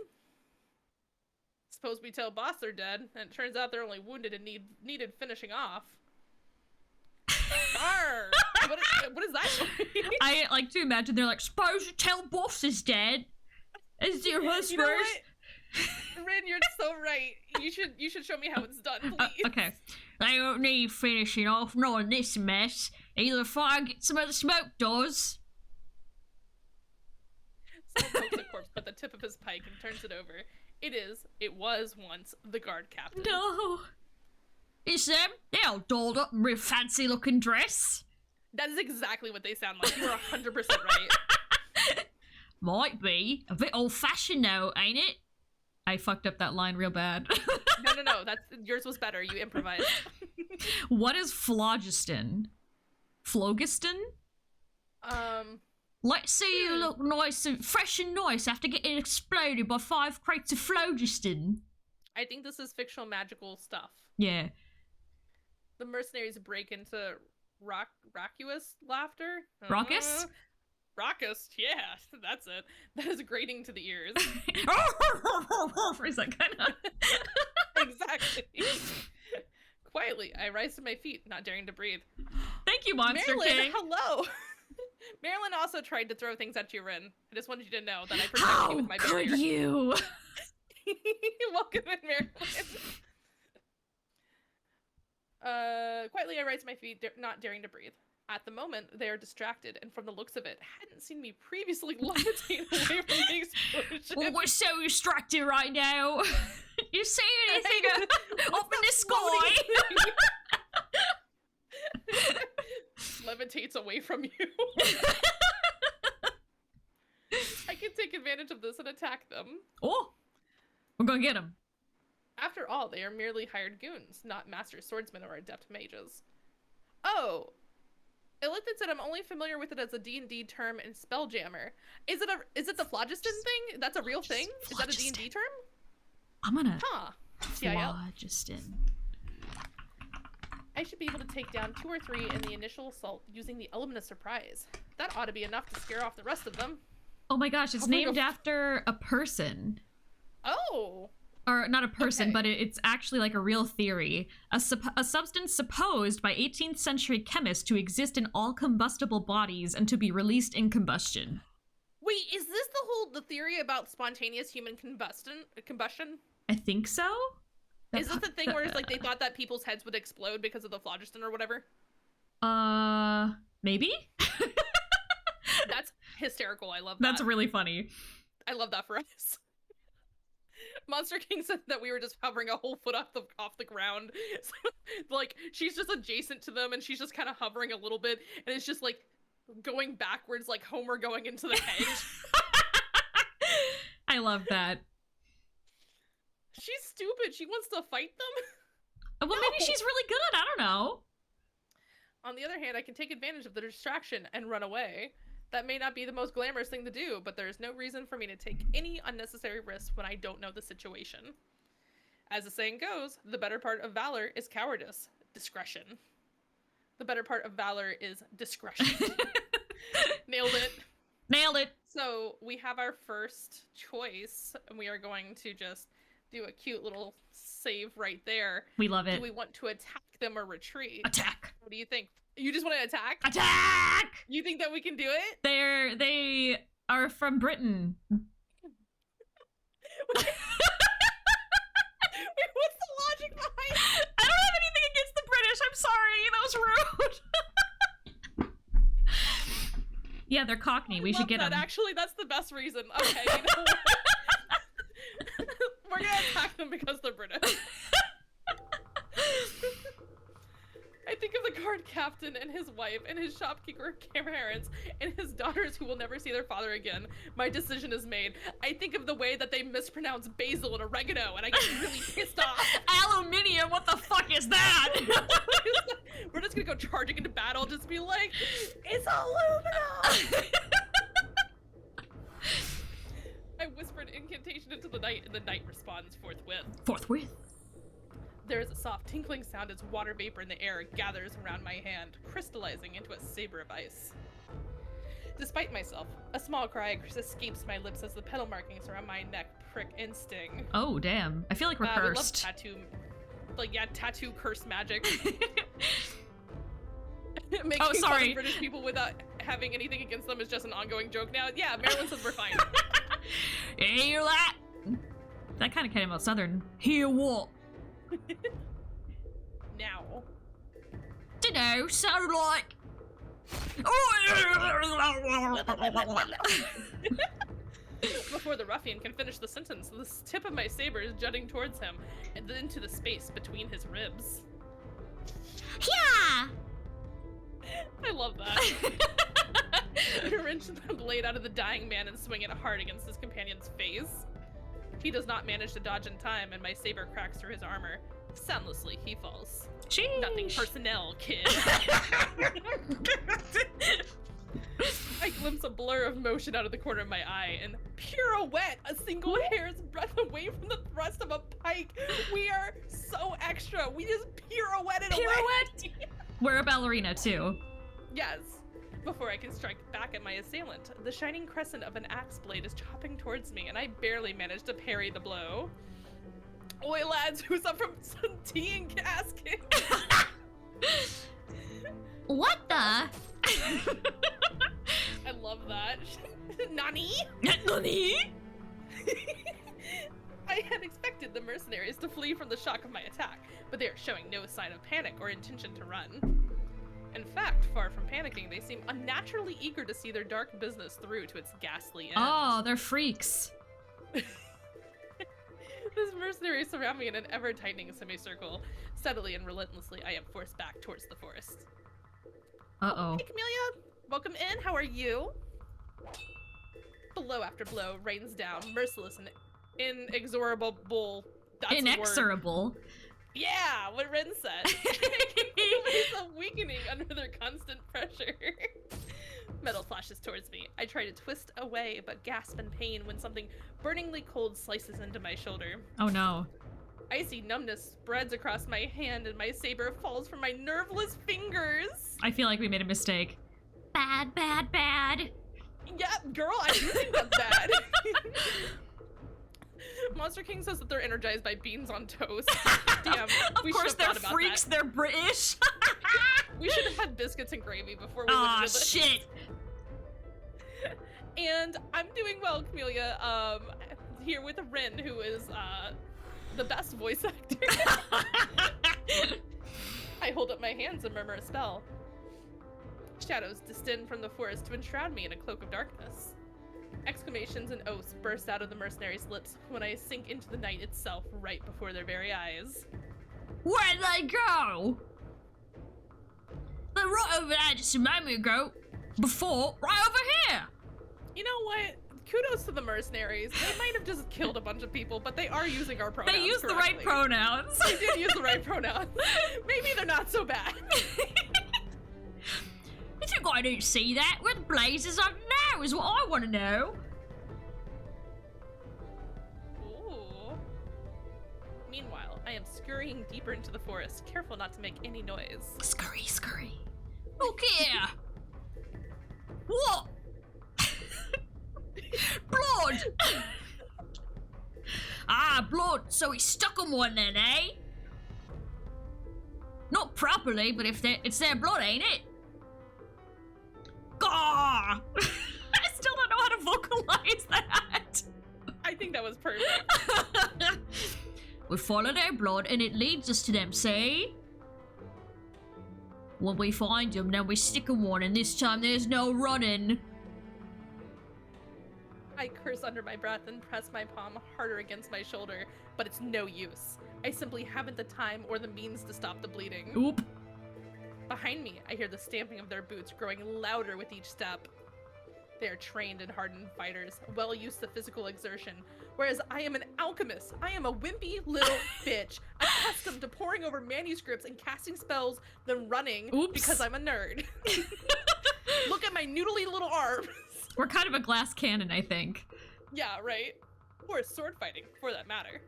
Suppose we tell boss they're dead, and it turns out they're only wounded and needed finishing off. Arr! What is that? I like to imagine they're like, suppose you tell boss is dead. Is your husband? You know what? Rin, you're so right. You should show me how it's done, please. Okay. They don't need finishing off, not in this mess. Either fire get some of the smoke doors. Someone pokes a corpse with the tip of his pike and turns it over. It was once the guard captain. No. It's them. They're all dolled up in real fancy looking dress. That is exactly what they sound like. You are 100% right. Might be. A bit old fashioned now, ain't it? I fucked up that line real bad. No. Yours was better. You improvised. What is phlogiston? Phlogiston? Let's see you look nice and fresh and nice after getting exploded by 5 crates of phlogiston. I think this is fictional magical stuff. Yeah. The mercenaries break into raucous laughter. Raucous? Raucous, yeah, that's it. That is grating to the ears. Is that kind of... Exactly. Quietly, I rise to my feet, not daring to breathe. Thank you, Monster Marilyn, King. hello. Marilyn also tried to throw things at you, Rin. I just wanted you to know that I protected you with my barrier. How could you? Welcome in, Marilyn. Quietly, I rise to my feet, not daring to breathe. At the moment, they are distracted, and from the looks of it, hadn't seen me previously levitate away from the explosion. Well, we're so distracted right now. You see anything up in the sky? Levitates away from you. I can take advantage of this and attack them. Oh, we're gonna get him. After all, they are merely hired goons, not master swordsmen or adept mages. Oh, it looked and said I'm only familiar with it as a D&D term and spelljammer. Is it the phlogiston thing? That's a real thing? Is that a D&D term? I'm gonna... Huh. Phlogiston. I should be able to take down 2 or 3 in the initial assault using the element of surprise. That ought to be enough to scare off the rest of them. Oh my gosh, it's named after a person. Oh! Or not a person, Okay. but it's actually like a real theory. A substance supposed by 18th century chemists to exist in all combustible bodies and to be released in combustion. Wait, is this the theory about spontaneous human combustion? I think so? Is this the thing where it's like they thought that people's heads would explode because of the phlogiston or whatever? Maybe? That's hysterical. I love that. That's really funny. I love that for us. Monster King said that we were just hovering a whole foot off the ground. So, like, she's just adjacent to them and she's just kind of hovering a little bit and it's just like going backwards like Homer going into the hedge. I love that. She's stupid. She wants to fight them. Well, maybe she's really good. I don't know. On the other hand, I can take advantage of the distraction and run away. That may not be the most glamorous thing to do, but there's no reason for me to take any unnecessary risks when I don't know the situation. As the saying goes, the better part of valor is cowardice. Discretion. The better part of valor is discretion. Nailed it. Nailed it. So we have our first choice, and we are going to just do a cute little save right there. We love it. Do we want to attack them or retreat? Attack. What do you think? You just want to attack? Attack! You think that we can do it? They are from Britain. Wait, what's the logic behind it? I don't have anything against the British. I'm sorry. That was rude. Yeah, they're Cockney. We should get them. Actually, that's the best reason. Okay, you know what? We're gonna attack them because they're British. I think of the guard captain and his wife and his shopkeeper parents and his daughters who will never see their father again. My decision is made. I think of the way that they mispronounce basil and oregano and I get really pissed off. Aluminium? What the fuck is that? We're just gonna go charging into battle, just be like, it's aluminum! I whispered incantation into the night and the night responds forthwith. Forthwith. There is a soft tinkling sound as water vapor in the air gathers around my hand, crystallizing into a saber of ice. Despite myself, a small cry escapes my lips as the petal markings around my neck prick and sting. Oh, damn. I feel like we're We love cursed. tattoo curse magic. Making Oh, fun sorry. of British people without having anything against them is just an ongoing joke now. Yeah, Marilyn says we're fine. Hear that? That kind of came out southern. Hear what? Now. Dunno, sound like... Before the ruffian can finish the sentence, the tip of my saber is jutting towards him and then into the space between his ribs. Yeah! I love that. I wrench the blade out of the dying man and swing it hard against his companion's face. He does not manage to dodge in time, and my saber cracks through his armor, Soundlessly, he falls. Sheesh. Nothing personnel, kid. I glimpse a blur of motion out of the corner of my eye and pirouette a single hair's breadth away from the thrust of a pike. We are so extra. We just pirouetted away. We're a ballerina too. Yes. Before I can strike back at my assailant, the shining crescent of an axe blade is chopping towards me, and I barely manage to parry the blow. Oi, lads, who's up from some tea and casket? What the? I love that. Nani? Nani? I had expected the mercenaries to flee from the shock of my attack, but they are showing no sign of panic or intention to run. In fact, far from panicking, they seem unnaturally eager to see their dark business through to its ghastly end. Oh, they're freaks. These mercenaries surround me in an ever-tightening semicircle. Steadily and relentlessly, I am forced back towards the forest. Uh-oh. Hey, Camellia. Welcome in. How are you? Blow after blow rains down, merciless and inexorable bull. That's a word. Inexorable. Yeah, what Ren said. Myself weakening under their constant pressure. Metal flashes towards me. I try to twist away, but gasp in pain when something burningly cold slices into my shoulder. Oh no. Icy numbness spreads across my hand and my saber falls from my nerveless fingers. I feel like we made a mistake. Bad, bad, bad. Yeah, girl, I do think that's bad. Monster King says that they're energized by beans on toast. Damn, Of course they're freaks, they're British. We should have had biscuits and gravy before we Aw, went into this. shit. And I'm doing well, Camellia. Here with Rin, who is the best voice actor. I hold up my hands and murmur a spell. Shadows descend from the forest to enshroud me in a cloak of darkness. Exclamations and oaths burst out of the mercenaries' lips when I sink into the night itself right before their very eyes. Where'd they go? They're right over there just a moment ago. Before, right over here. You know what? Kudos to the mercenaries. They might have just killed a bunch of people, but they are using our pronouns. They used the right pronouns. They did use the right pronouns. Maybe they're not so bad. You think I didn't see that? Where the blazes are now is what I want to know. Ooh. Meanwhile, I am scurrying deeper into the forest, careful not to make any noise. Scurry, scurry. Look here. What? Blood. Ah, blood. So he stuck on one then, eh? Not properly, but if it's their blood, ain't it? Gah! I still don't know how to vocalize that. I think that was perfect. We follow their blood and it leads us to them, see? When we find them, then we stick 'em one, and this time there's no running. I curse under my breath and press my palm harder against my shoulder, but it's no use. I simply haven't the time or the means to stop the bleeding. Oop. Behind me, I hear the stamping of their boots growing louder with each step. They are trained and hardened fighters, well used to physical exertion, whereas I am an alchemist. I am a wimpy little bitch, accustomed to poring over manuscripts and casting spells, then running. Oops. Because I'm a nerd. Look at my noodly little arms. We're kind of a glass cannon, I think. Yeah, right? Or sword fighting, for that matter.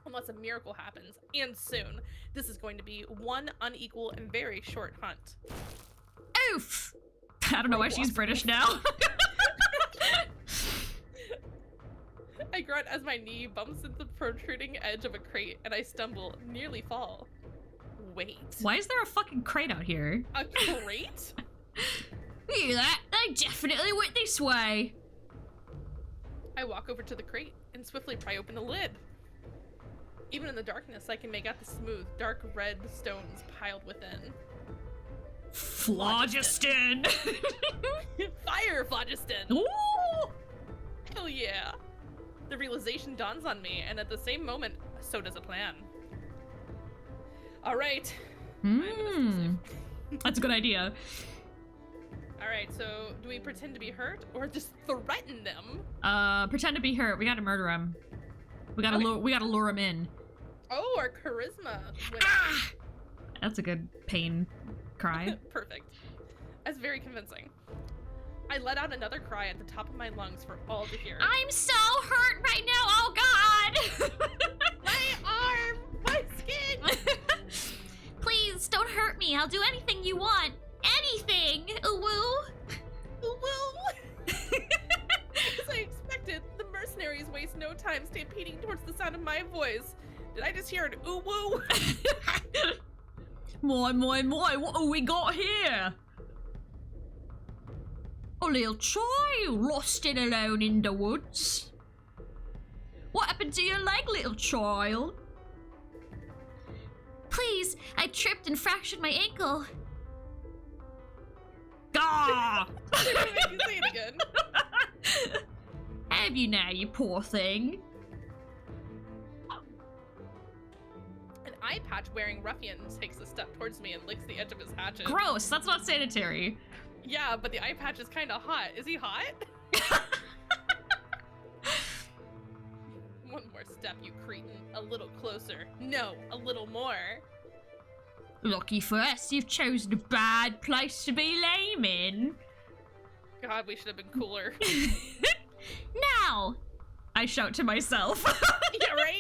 Unless a miracle happens, and soon. This is going to be one unequal and very short hunt. Oof! I don't know why she's British now. I grunt as my knee bumps into the protruding edge of a crate and I stumble, nearly fall. Wait. Why is there a fucking crate out here? A crate? You hear that? They definitely went this way. I walk over to the crate and swiftly pry open the lid. Even in the darkness, I can make out the smooth, dark red stones piled within. Phlogiston! Fire, Phlogiston! Ooh! Hell yeah! The realization dawns on me, and at the same moment, so does a plan. Alright. That's a good idea. Alright, so do we pretend to be hurt, or just threaten them? Pretend to be hurt. We gotta murder him. We gotta Okay. lure him in. Oh, our charisma winner. Ah! That's a good pain cry. Perfect. That's very convincing. I let out another cry at the top of my lungs for all to hear. I'm so hurt right now. Oh God! My arm, my skin. Please don't hurt me. I'll do anything you want. Anything. Ooh woo. Woo! As I expected, the mercenaries waste no time stampeding towards the sound of my voice. Did I just hear an ooh woo? My, what have we got here? A little child lost and alone in the woods. What happened to your leg, little child? Please, I tripped and fractured my ankle. Gah! Make you say it again. Have you now, you poor thing? An eye patch wearing ruffian takes a step towards me and licks the edge of his hatchet. Gross, that's not sanitary. Yeah, but the eye patch is kind of hot. Is he hot? One more step, you cretin. A little closer. No, a little more. Lucky for us, you've chosen a bad place to be lame in. God, we should have been cooler. Now! I shout to myself. Yeah, right?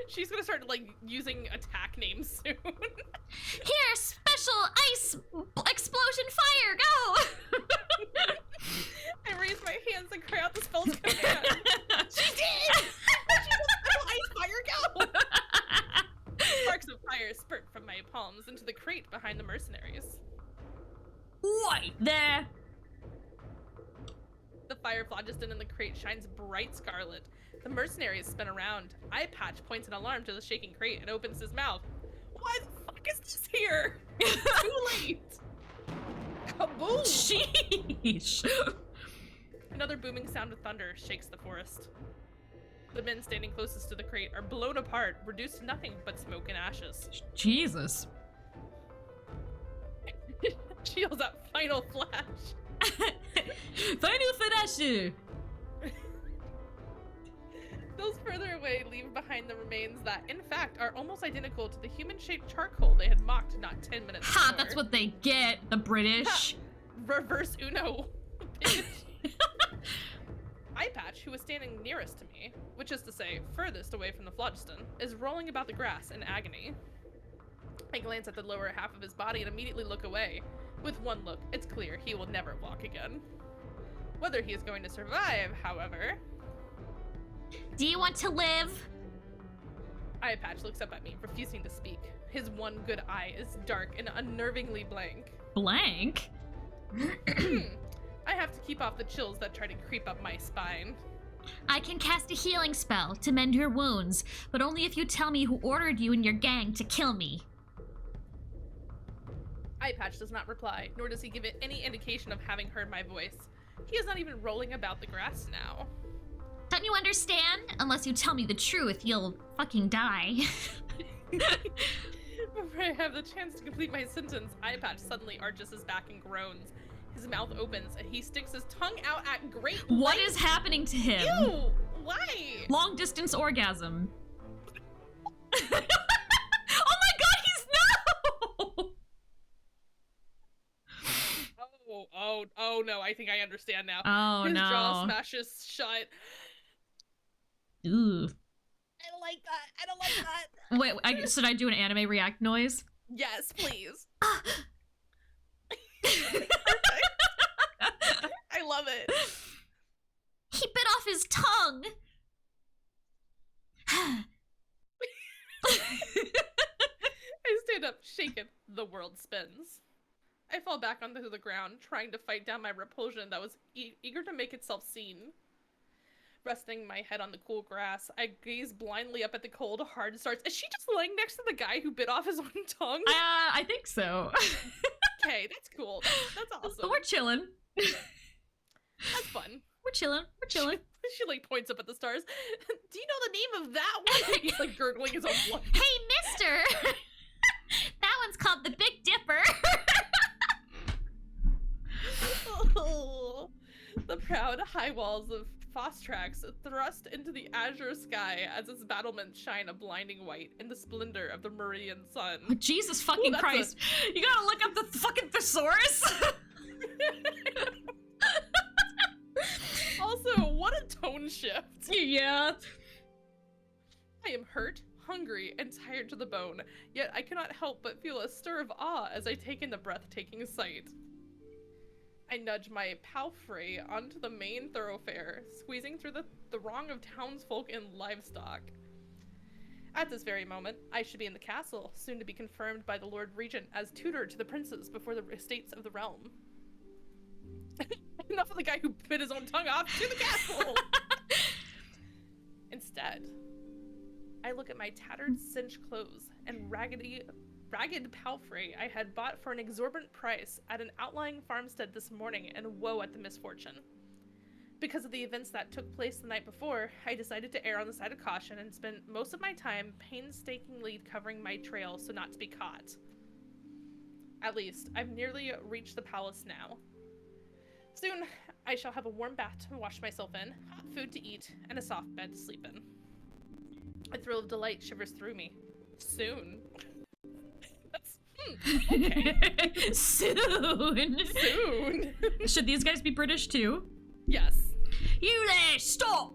She's gonna start, like, using attack names soon. Here, special ice explosion fire, go! I raise my hands and cry out the spell's command. She did! She just ice fire, go! Sparks of fire spurt from my palms into the crate behind the mercenaries. Wait there. The fire phlogiston in the crate shines bright scarlet. The mercenaries spin around. Eye patch points an alarm to the shaking crate and opens his mouth. Why the fuck is this here? It's too late. Kaboom! Sheesh. Another booming sound of thunder shakes the forest. The men standing closest to the crate are blown apart, reduced to nothing but smoke and ashes. Jesus. She yells out, "Final flash!" Final flash. Those further away leave behind the remains that, in fact, are almost identical to the human-shaped charcoal they had mocked not 10 minutes Ha, before. that's what they get, the British. Reverse Uno. Bitch. Eye patch, who was standing nearest to me, which is to say, furthest away from the phlogiston, is rolling about the grass in agony. I glance at the lower half of his body and immediately look away. With one look, it's clear he will never walk again. Whether he is going to survive, however... Do you want to live? Eye patch looks up at me, refusing to speak. His one good eye is dark and unnervingly blank. Blank? I have to keep off the chills that try to creep up my spine. I can cast a healing spell to mend your wounds, but only if you tell me who ordered you and your gang to kill me. Eye patch does not reply, nor does he give it any indication of having heard my voice. He is not even rolling about the grass now. Don't you understand? Unless you tell me the truth, you'll fucking die. Before I have the chance to complete my sentence, Eye patch suddenly arches his back and groans. His mouth opens and he sticks his tongue out at great What length. is happening to him? Ew! Why? Long distance orgasm. Oh my god, he's no! Oh no, I think I understand now. Oh His no. jaw smashes shut. Ooh. I don't like that. I don't like that. Wait, should I do an anime react noise? Yes, please. I love it. He bit off his tongue. I stand up, shaken. The world spins. I fall back onto the ground, trying to fight down my repulsion that was eager to make itself seen. Resting my head on the cool grass, I gaze blindly up at the cold, hard stars. Is she just laying next to the guy who bit off his own tongue? I think so. Okay, that's cool. That's awesome. We're chilling. That's fun. We're chilling. We're chilling. She like points up at the stars. Do you know the name of that one? He's like gurgling his own blood. Hey, mister! That one's called the Big Dipper. Oh, the proud high walls of Fostrax thrust into the azure sky as its battlements shine a blinding white in the splendor of the meridian sun. Oh, Jesus fucking Christ. You gotta look up the fucking thesaurus! Also, what a tone shift. Yeah. I am hurt, hungry, and tired to the bone, yet I cannot help but feel a stir of awe as I take in the breathtaking sight. I nudge my palfrey onto the main thoroughfare, squeezing through the throng of townsfolk and livestock. At this very moment, I should be in the castle, soon to be confirmed by the Lord Regent as tutor to the princes before the estates of the realm. Enough of the guy who bit his own tongue off, to the castle! Instead, I look at my tattered cinch clothes and ragged palfrey I had bought for an exorbitant price at an outlying farmstead this morning, and woe at the misfortune. Because of the events that took place the night before, I decided to err on the side of caution and spent most of my time painstakingly covering my trail so not to be caught. At least, I've nearly reached the palace now. Soon, I shall have a warm bath to wash myself in, hot food to eat, and a soft bed to sleep in. A thrill of delight shivers through me. Soon. That's okay. Soon. Soon. Should these guys be British too? Yes. You there, stop!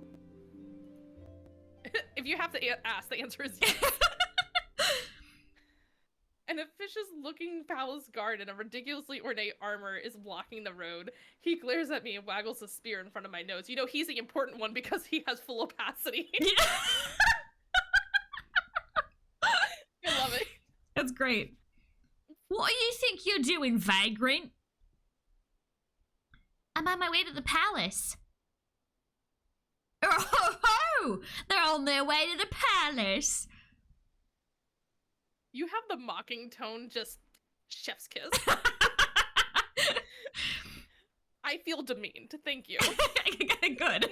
If you have to ask, the answer is yes. An officious-looking palace guard in a ridiculously ornate armor is blocking the road. He glares at me and waggles a spear in front of my nose. You know, he's the important one because he has full opacity. Yeah. I love it. That's great. What do you think you're doing, vagrant? I'm on my way to the palace. Oh, they're on their way to the palace. You have the mocking tone, just chef's kiss. I feel demeaned, thank you. Good.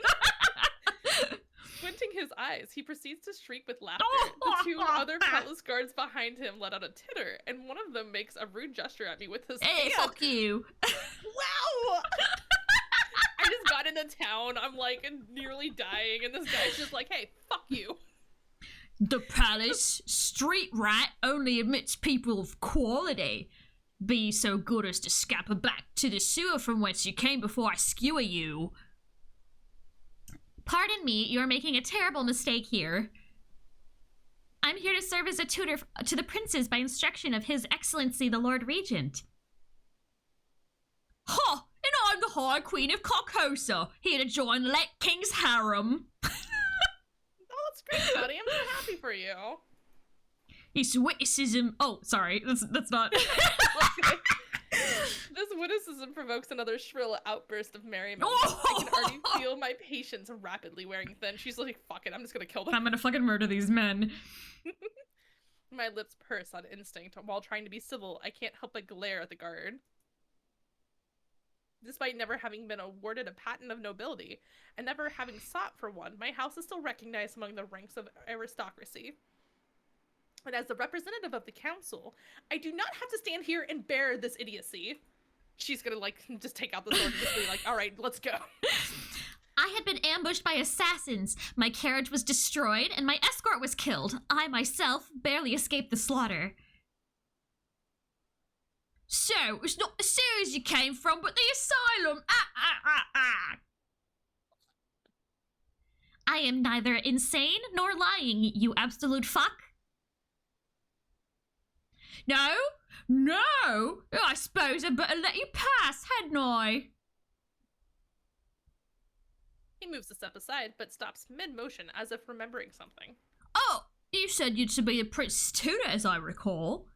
Squinting his eyes, he proceeds to shriek with laughter. The two other palace guards behind him let out a titter, and one of them makes a rude gesture at me with his Hey, hand. fuck you. Wow! I just got into town, I'm like nearly dying, and this guy's just like, hey, fuck you. The palace street rat only admits people of quality. Be so good as to scamper back to the sewer from whence you came before I skewer you. Pardon me, you're making a terrible mistake here. I'm here to serve as a tutor to the princes by instruction of His Excellency the Lord Regent. Ha! And I'm the High Queen of Carcosa, here to join the late King's harem. Oh, that's great, buddy. I'm so happy for you. It's witticism. Oh, sorry. That's not. This witticism provokes another shrill outburst of merriment. I can already feel my patience rapidly wearing thin. She's like, fuck it, I'm just gonna kill them. I'm gonna fucking murder these men. My lips purse on instinct. While trying to be civil, I can't help but glare at the guard. Despite never having been awarded a patent of nobility, and never having sought for one, my house is still recognized among the ranks of aristocracy. And as the representative of the council, I do not have to stand here and bear this idiocy. She's gonna, like, just take out the sword and just be like, alright, let's go. I had been ambushed by assassins. My carriage was destroyed, and my escort was killed. I myself barely escaped the slaughter. So, it's not the sewers you came from, but the asylum. I am neither insane nor lying, you absolute fuck. No? I suppose I'd better let you pass, hadn't I? He moves a step aside, but stops mid-motion as if remembering something. Oh, you said you'd to be the prince's tutor, as I recall.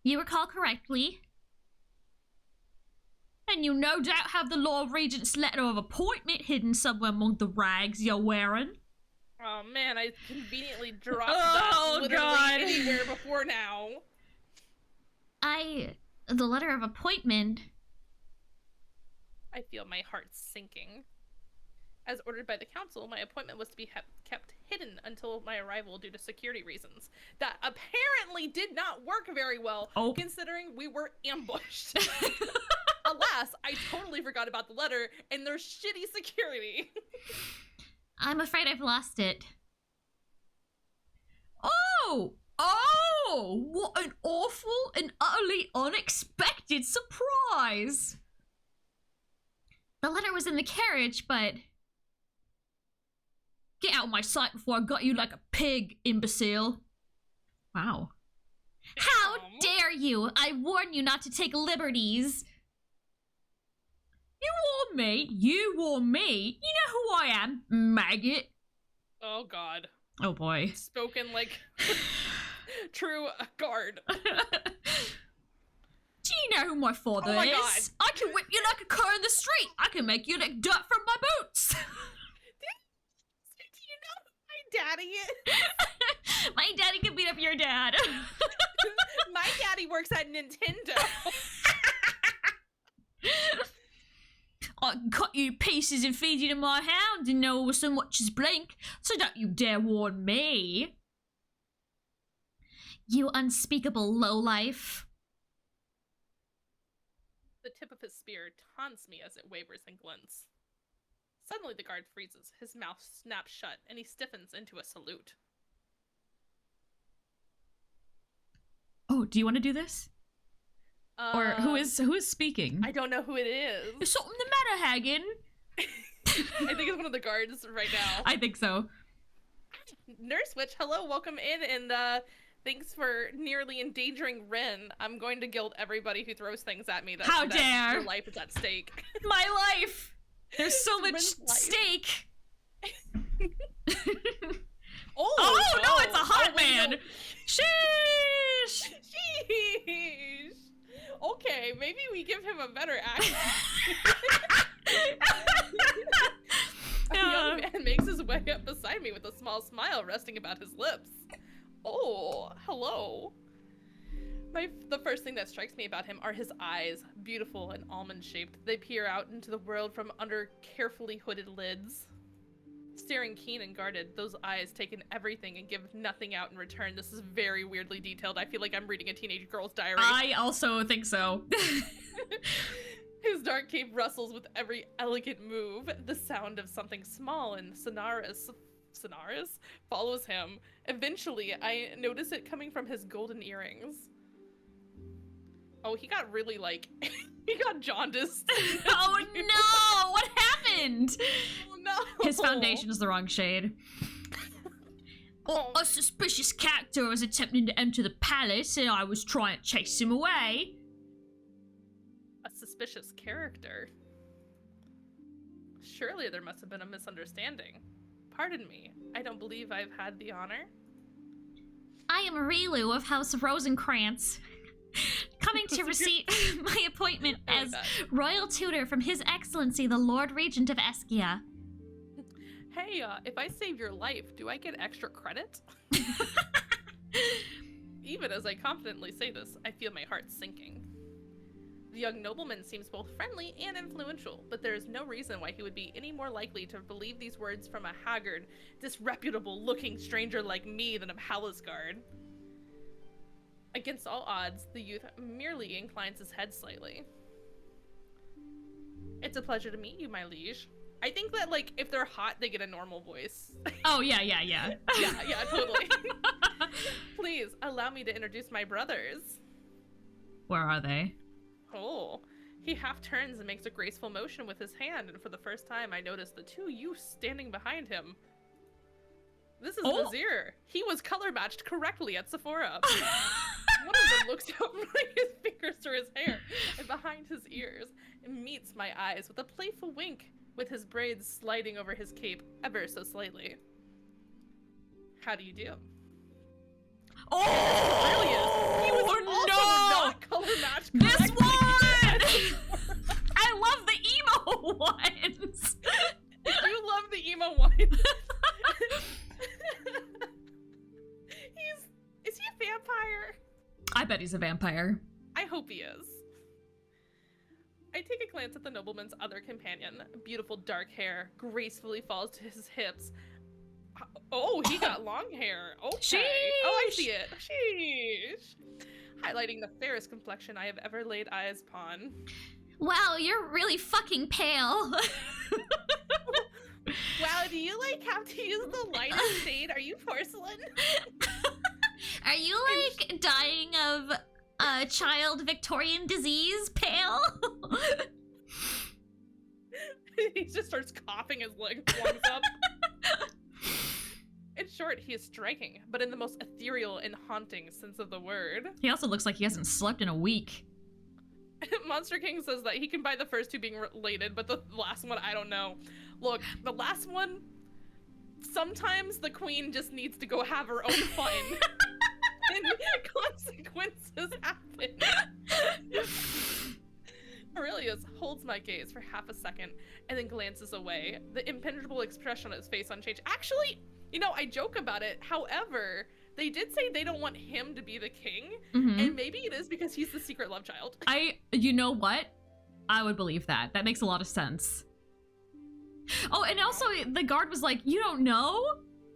You recall correctly. And you no doubt have the Lord Regent's letter of appointment hidden somewhere among the rags you're wearing. Oh man, I conveniently dropped that literally anywhere before now. The letter of appointment. I feel my heart sinking. As ordered by the council, my appointment was to be kept hidden until my arrival due to security reasons. That apparently did not work very well, considering we were ambushed. A Alas, I totally forgot about the letter and their shitty security. I'm afraid I've lost it. Oh! Oh! What an awful and utterly unexpected surprise! The letter was in the carriage, but... Get out of my sight before I got you like a pig, imbecile. Wow. How dare you! I warn you not to take liberties! You warn me? You warn me? You know who I am, maggot? Oh god. Oh boy. Spoken like true guard. Do you know who my father Oh my is? God. I can whip you like a car in the street. I can make you lick dirt from my boots. Do you know who my daddy is? My daddy can beat up your dad. My daddy works at Nintendo. I can cut you to pieces and feed you to my hound and no so much as blink, so don't you dare warn me. You unspeakable lowlife. The tip of his spear taunts me as it wavers and glints. Suddenly the guard freezes, his mouth snaps shut, and he stiffens into a salute. Oh, do you want to do this? Or who is speaking? I don't know who it is. Is something the matter, Hagen? I think it's one of the guards right now. I think so. Nurse Witch, hello, welcome in, and thanks for nearly endangering Rin. I'm going to guilt everybody who throws things at me. How dare! Your life is at stake. My life! There's so much Rin's life. stake! Oh, no, it's a hot man! No. Sheesh! Sheesh. Okay, maybe we give him a better accent. A young man makes his way up beside me with a small smile resting about his lips. Oh, hello. The first thing that strikes me about him are his eyes, beautiful and almond-shaped. They peer out into the world from under carefully hooded lids. Staring keen and guarded, those eyes take in everything and give nothing out in return. This is very weirdly detailed. I feel like I'm reading a teenage girl's diary. I also think so. His dark cape rustles with every elegant move. The sound of something small and sonorous follows him. Eventually, I notice it coming from his golden earrings. Oh, he got really, like, he got jaundiced. Oh no! What happened? Oh no! His foundation is the wrong shade. Oh. A suspicious character was attempting to enter the palace and I was trying to chase him away. A suspicious character? Surely there must have been a misunderstanding. Pardon me, I don't believe I've had the honor. I am Lilou of House Rosencrantz, coming to receive my appointment as royal tutor from His Excellency the Lord Regent of Eskia. Hey, if I save your life, do I get extra credit? Even as I confidently say this, I feel my heart sinking. The young nobleman seems both friendly and influential, but there is no reason why he would be any more likely to believe these words from a haggard, disreputable-looking stranger like me than a palace guard. Against all odds, the youth merely inclines his head slightly. It's a pleasure to meet you, my liege. I think that, like, if they're hot, they get a normal voice. Oh, yeah. Yeah, totally. Please, allow me to introduce my brothers. Where are they? Oh, he half turns and makes a graceful motion with his hand, and for the first time I notice the two youths standing behind him. This is Vizier. He was color matched correctly at Sephora. One of them looks out, running his fingers through his hair and behind his ears, and meets my eyes with a playful wink, with his braids sliding over his cape ever so slightly. How do you do? Oh! He was also not color matched. This one! I love the emo ones. You love the emo ones. Is he a vampire? I bet he's a vampire. I hope he is. I take a glance at the nobleman's other companion. Beautiful dark hair gracefully falls to his hips. Oh, he got long hair. Okay. Sheesh. Oh, I see it. Sheesh. Highlighting the fairest complexion I have ever laid eyes upon. Wow, you're really fucking pale. Wow, do you, like, have to use the lightest shade? Are you porcelain? Are you, like, dying of child Victorian disease pale? He just starts coughing his lungs up. In short, he is striking, but in the most ethereal and haunting sense of the word. He also looks like he hasn't slept in a week. Monster King says that he can buy the first two being related, but the last one, I don't know. Look, the last one, sometimes the queen just needs to go have her own fun. And consequences happen. Aurelius holds my gaze for half a second and then glances away, the impenetrable expression on his face unchanged. Actually, you know, I joke about it. However, they did say they don't want him to be the king, and maybe it is because he's the secret love child. You know what? I would believe that. That makes a lot of sense. Oh, and also the guard was like, "You don't know?"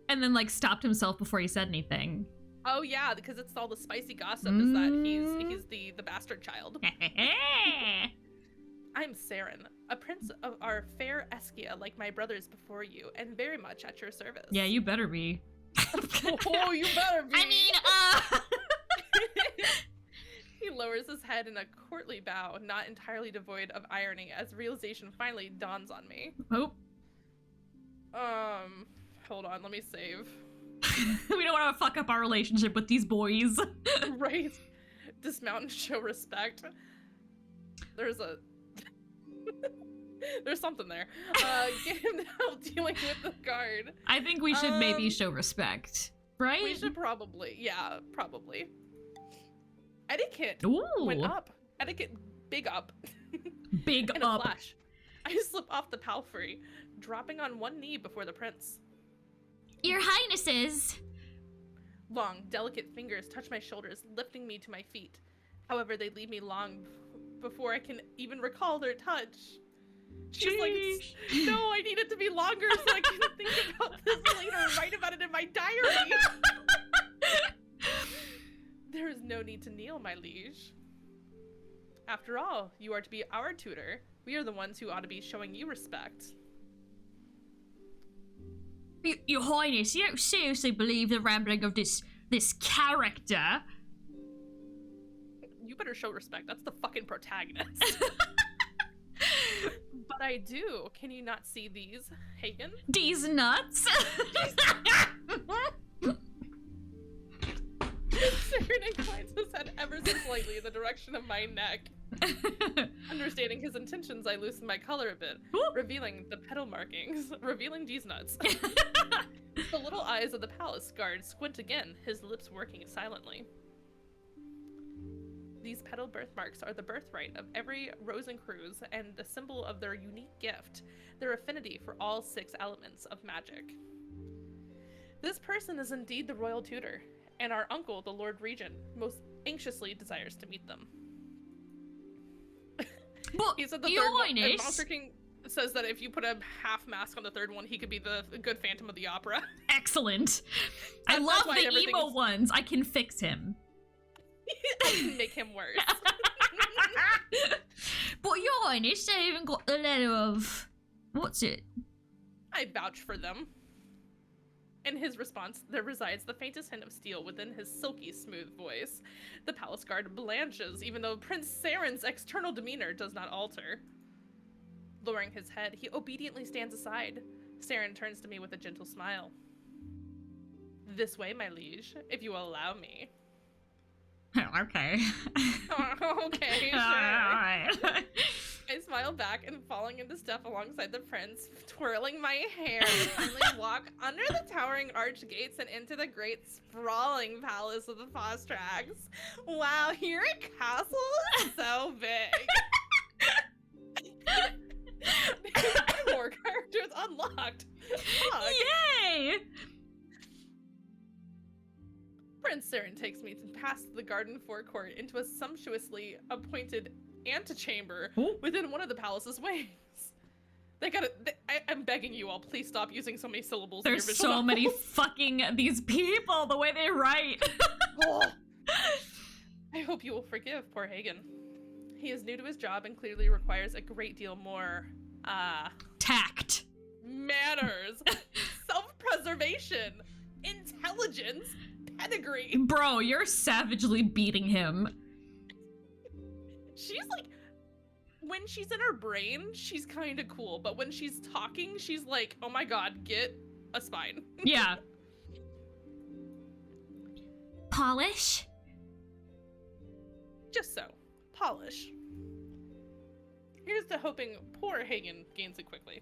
And then like stopped himself before he said anything. Oh yeah, because it's all the spicy gossip is that he's the bastard child. I'm Saren, a prince of our fair Eskia, like my brothers before you, and very much at your service. Yeah, you better be. Oh, you better be. I mean, He lowers his head in a courtly bow, not entirely devoid of irony, as realization finally dawns on me. Oh. Hold on, let me save. We don't want to fuck up our relationship with these boys. Right. Dismount and show respect. There's something there. Get him out dealing with the guard. I think we should maybe show respect, right? We should probably, yeah, probably. Etiquette Ooh. went up. Etiquette, big up. Big In up. a flash, I slip off the palfrey, dropping on one knee before the prince. Your Highnesses. Long, delicate fingers touch my shoulders, lifting me to my feet. However, they leave me long before I can even recall their touch. She's like, no, I need it to be longer so I can think about this later and write about it in my diary. There is no need to kneel, my liege. After all, you are to be our tutor. We are the ones who ought to be showing you respect. Your Highness, you don't seriously believe the rambling of this character? You better show respect. That's the fucking protagonist. But I do. Can you not see these, Hagen? These nuts? Saren inclines his head ever so slightly in the direction of my neck. Understanding his intentions, I loosen my collar a bit, revealing the petal markings, revealing these nuts. The little eyes of the palace guard squint again, his lips working silently. These petal birthmarks are the birthright of every Rosencruz and the symbol of their unique gift, their affinity for all 6 elements of magic. This person is indeed the royal tutor, and our uncle, the Lord Regent, most anxiously desires to meet them. But He said the Your third one, Highness. and Monster King says that if you put a half mask on the third one, he could be the good Phantom of the Opera. Excellent. I That's love why the everything emo is- ones. I can fix him. I can make him worse. But Your Highness, they even got the letter of... What's it? I vouch for them. In his response, there resides the faintest hint of steel within his silky, smooth voice. The palace guard blanches, even though Prince Saren's external demeanor does not alter. Lowering his head, he obediently stands aside. Saren turns to me with a gentle smile. This way, my liege, if you will allow me. Okay. Okay, sure. Alright. I smile back and falling into step alongside the prince, twirling my hair, and finally walk under the towering arch gates and into the great sprawling palace of the Fostrax. Wow, your castle is so big. More characters unlocked. Fuck. Yay! Prince Saren takes me past the garden forecourt into a sumptuously appointed antechamber Ooh. within one of the palace's wings. I'm begging you all, please stop using so many syllables in your There's visual so many novels. fucking these people, the way they write. Oh. I hope you will forgive poor Hagen. He is new to his job and clearly requires a great deal more, tact, manners, self-preservation, intelligence, pedigree. Bro, you're savagely beating him. She's like, when she's in her brain, she's kind of cool, but when she's talking, she's like, oh my god, get a spine. Yeah. Polish? Just so. Polish. Here's to hoping poor Hagen gains it quickly.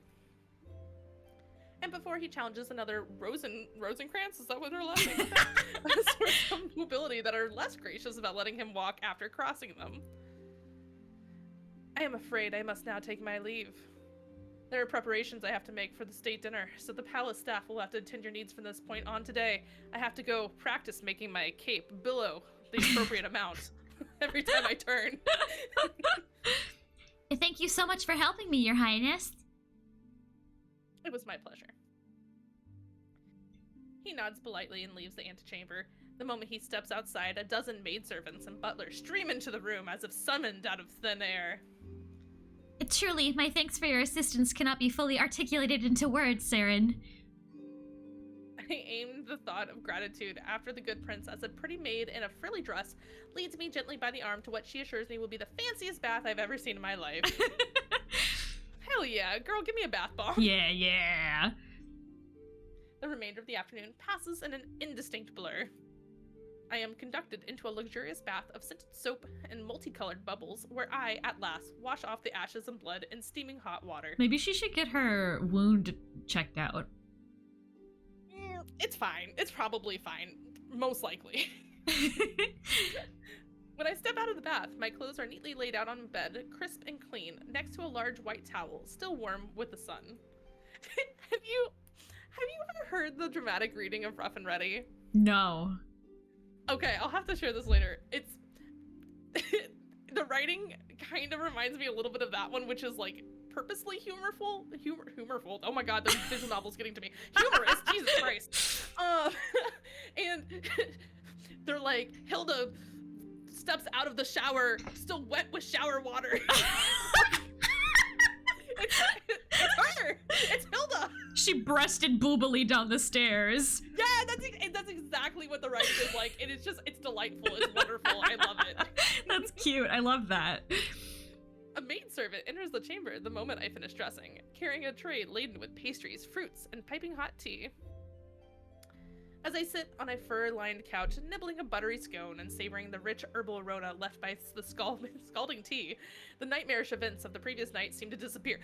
And before he challenges another Rosencrantz, is that what her last name is? A source of mobility that are less gracious about letting him walk after crossing them. I am afraid I must now take my leave. There are preparations I have to make for the state dinner, so the palace staff will have to attend your needs from this point on today. I have to go practice making my cape billow the appropriate amount every time I turn. Thank you so much for helping me, Your Highness. It was my pleasure. He nods politely and leaves the antechamber. The moment he steps outside, a dozen maidservants and butlers stream into the room as if summoned out of thin air. Truly, my thanks for your assistance cannot be fully articulated into words, Saren. I aim the thought of gratitude after the good princess, a pretty maid in a frilly dress, leads me gently by the arm to what she assures me will be the fanciest bath I've ever seen in my life. Hell yeah, girl, give me a bath bomb. Yeah. The remainder of the afternoon passes in an indistinct blur. I am conducted into a luxurious bath of scented soap and multicolored bubbles, where I, at last, wash off the ashes and blood in steaming hot water. Maybe she should get her wound checked out. It's fine. It's probably fine. Most likely. When I step out of the bath, my clothes are neatly laid out on bed, crisp and clean, next to a large white towel, still warm with the sun. Have you ever heard the dramatic reading of Rough and Ready? No. Okay, I'll have to share this later. It's the writing kind of reminds me a little bit of that one, which is like purposely humorful. Oh my god, the visual novel's getting to me. Humorous, Jesus Christ. And they're like, Hilda steps out of the shower, still wet with shower water. It's her. It's Hilda. She breasted boobily down the stairs. Yeah, that's exactly what the writing is like. And it's delightful. It's wonderful. I love it. That's cute. I love that. A maidservant enters the chamber the moment I finish dressing, carrying a tray laden with pastries, fruits, and piping hot tea. As I sit on a fur-lined couch, nibbling a buttery scone and savoring the rich herbal aroma left by the scalding tea, the nightmarish events of the previous night seem to disappear.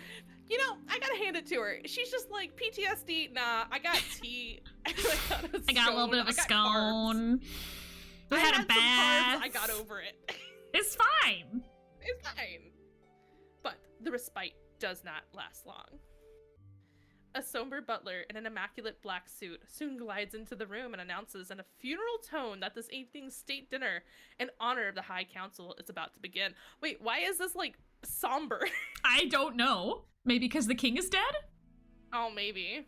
You know, I gotta hand it to her. She's just like, PTSD, nah, I got tea. I got a little bit of a scone. I had a bath. Some carbs, I got over it. It's fine. It's fine. But the respite does not last long. A somber butler in an immaculate black suit soon glides into the room and announces in a funeral tone that this evening's state dinner in honor of the High Council is about to begin. Wait, why is this, like, somber? I don't know. Maybe because the king is dead? Oh, maybe.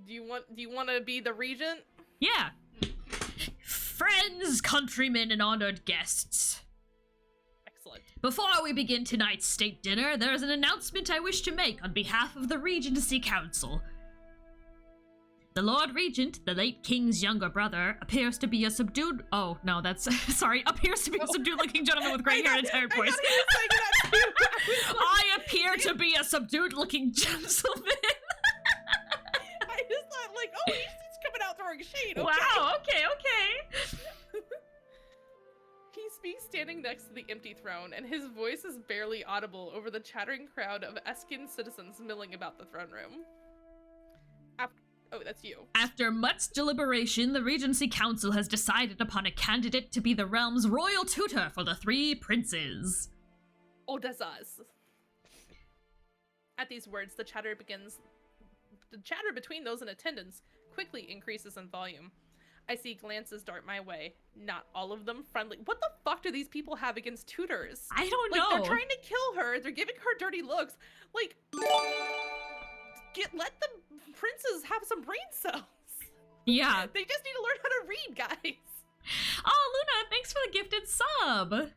Do you want to be the regent? Yeah. Friends, countrymen, and honored guests. Excellent. Before we begin tonight's state dinner, there is an announcement I wish to make on behalf of the Regency Council. The Lord Regent, the late king's younger brother, appears to be a subdued... Oh, no, that's... Sorry. Appears to be a subdued-looking gentleman with gray hair and a tired voice. I appear to be a subdued-looking gentleman. I just thought, like, oh, he's coming out throwing shade. Okay. Wow, okay. He speaks standing next to the empty throne, and his voice is barely audible over the chattering crowd of Eskin citizens milling about the throne room. Oh, that's you. After much deliberation, the Regency Council has decided upon a candidate to be the realm's royal tutor for the three princes. Odessas. At these words, the chatter between those in attendance quickly increases in volume. I see glances dart my way. Not all of them friendly. What the fuck do these people have against tutors? I don't know. They're trying to kill her. They're giving her dirty looks. Like, let the princes have some brain cells. Yeah. They just need to learn how to read, guys. Oh, Luna, thanks for the gifted sub.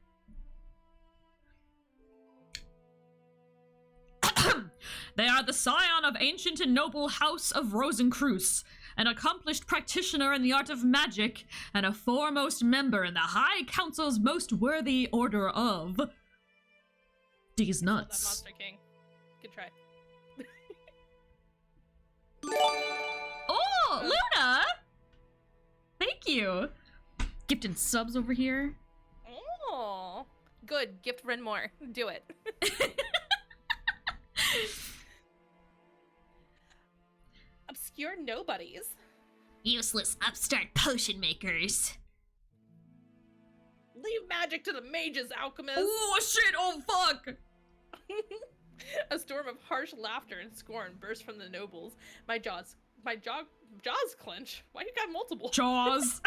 They are the scion of ancient and noble House of Rosencreutz, an accomplished practitioner in the art of magic, and a foremost member in the High Council's most worthy order of... These That nuts. Monster King. Good try. Oh, Luna! Thank you. Gifted subs over here. Oh, good. Gift Ren more. Do it. Obscure nobodies. Useless upstart potion makers. Leave magic to the mages, Alchemist. Oh shit! Oh fuck! A storm of harsh laughter and scorn burst from the nobles. My jaws clench. Why you got multiple? Jaws.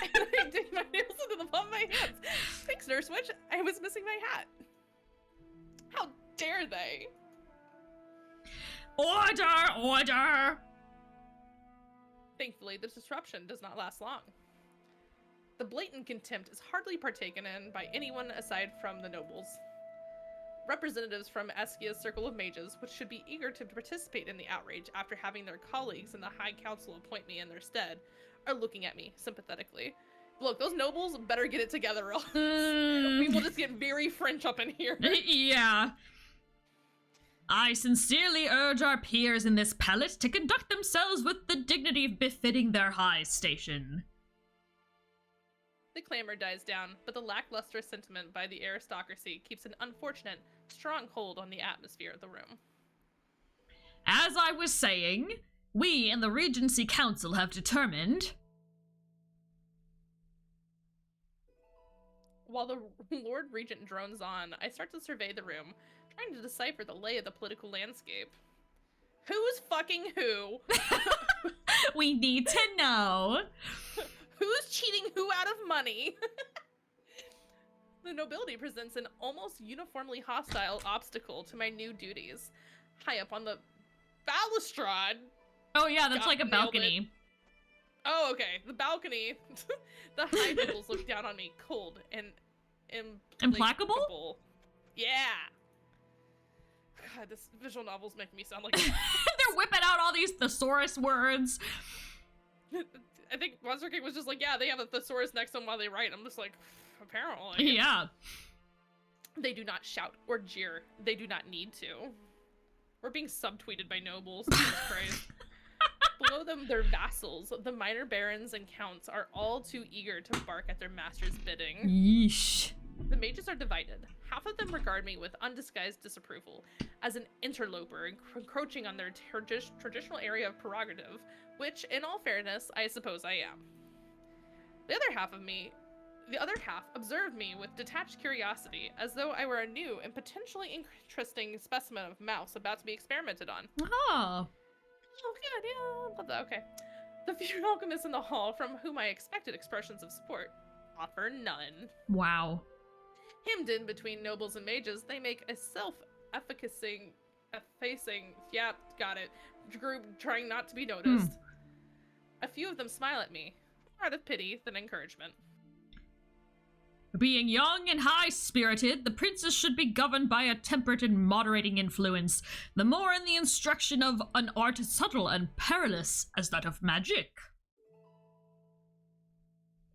And I dig my nails into the palm of my hands. Thanks, Nurse Witch. I was missing my hat. How dare they? Order! Order! Thankfully, the disruption does not last long. The blatant contempt is hardly partaken in by anyone aside from the nobles. Representatives from Eskia's Circle of Mages, which should be eager to participate in the outrage after having their colleagues in the High Council appoint me in their stead, are looking at me sympathetically. Look, those nobles better get it together, or else we will just get very French up in here. Yeah. I sincerely urge our peers in this palace to conduct themselves with the dignity befitting their high station. The clamor dies down, but the lackluster sentiment by the aristocracy keeps an unfortunate, strong hold on the atmosphere of the room. As I was saying, we in the Regency Council have determined... While the Lord Regent drones on, I start to survey the room, trying to decipher the lay of the political landscape. Who's fucking who? We need to know. Who's cheating who out of money? The nobility presents an almost uniformly hostile obstacle to my new duties. High up on the balustrade. Oh yeah, that's like a Nailed balcony. Oh, okay. The balcony. The high nobles look down on me, cold and Implacable? Yeah. God, this visual novel's making me sound like... They're whipping out all these thesaurus words. I think Monster King was just like, yeah, they have a thesaurus next to them while they write. I'm just like, apparently. Yeah. They do not shout or jeer. They do not need to. We're being subtweeted by nobles. Jesus Christ. Below them, their vassals, the minor barons and counts, are all too eager to bark at their master's bidding. Yeesh. The mages are divided. Half of them regard me with undisguised disapproval as an interloper encroaching on their traditional area of prerogative, which, in all fairness, I suppose I am. The other half observed me with detached curiosity, as though I were a new and potentially interesting specimen of mouse about to be experimented on. Oh. Oh, good, yeah, love that, okay. The few alchemists in the hall, from whom I expected expressions of support, offer none. Wow. Hemmed in between nobles and mages, they make a self-effacing, yeah, got it, group trying not to be noticed. A few of them smile at me, more out of pity than encouragement. Being young and high-spirited, the princess should be governed by a temperate and moderating influence, the more in the instruction of an art subtle and perilous as that of magic.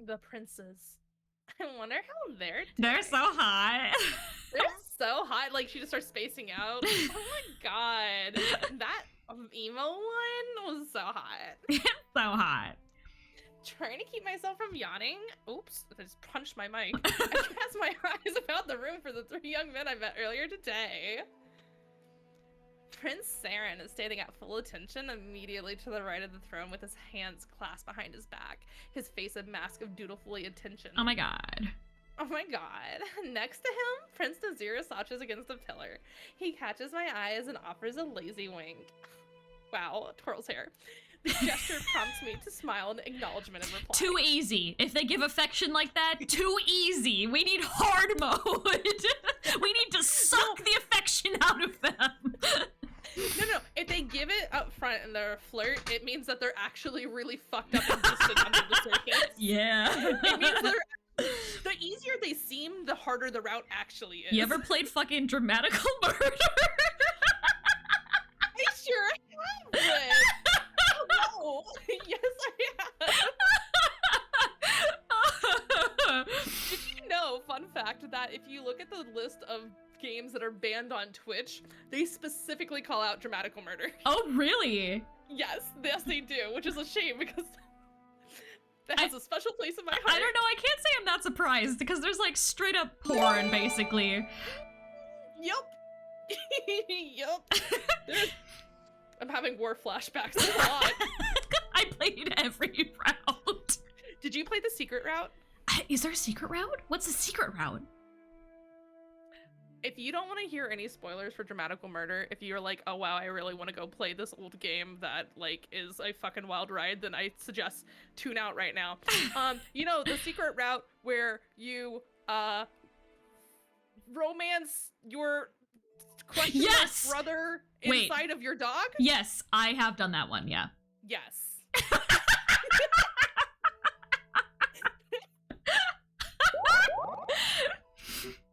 The princes. I wonder how they're doing. They're so hot. They're so hot, like she just starts spacing out. Oh my god. That emo one was so hot. So hot. Trying to keep myself from yawning. Oops, I just punched my mic. I cast my eyes about the room for the 3 young men I met earlier today. Prince Saren is standing at full attention immediately to the right of the throne with his hands clasped behind his back, his face a mask of dutiful attention. Oh my god. Oh my god. Next to him, Prince Nazir slouches against a pillar. He catches my eyes and offers a lazy wink. Wow, twirls hair. The gesture prompts me to smile in acknowledgement and reply. Too easy. If they give affection like that, too easy. We need hard mode. We need to suck the affection out of them. No. If they give it up front in their flirt, it means that they're actually really fucked up and distant under the surface. Yeah. It means the easier they seem, the harder the route actually is. You ever played fucking Dramatical Murder? things that are banned on Twitch, they specifically call out dramatical murder. Oh, really? Yes, they do, which is a shame because that has a special place in my heart. I don't know, I can't say I'm not surprised because there's like straight up porn, basically. Yup. Yup. I'm having war flashbacks a lot. I played every route. Did you play the secret route? Is there a secret route? What's the secret route? If you don't want to hear any spoilers for Dramatical Murder, if you're like, oh wow, I really want to go play this old game that like is a fucking wild ride, then I suggest tune out right now. You know, the secret route where you romance your question brother inside of your dog? Yes, I have done that one, yeah. Yes.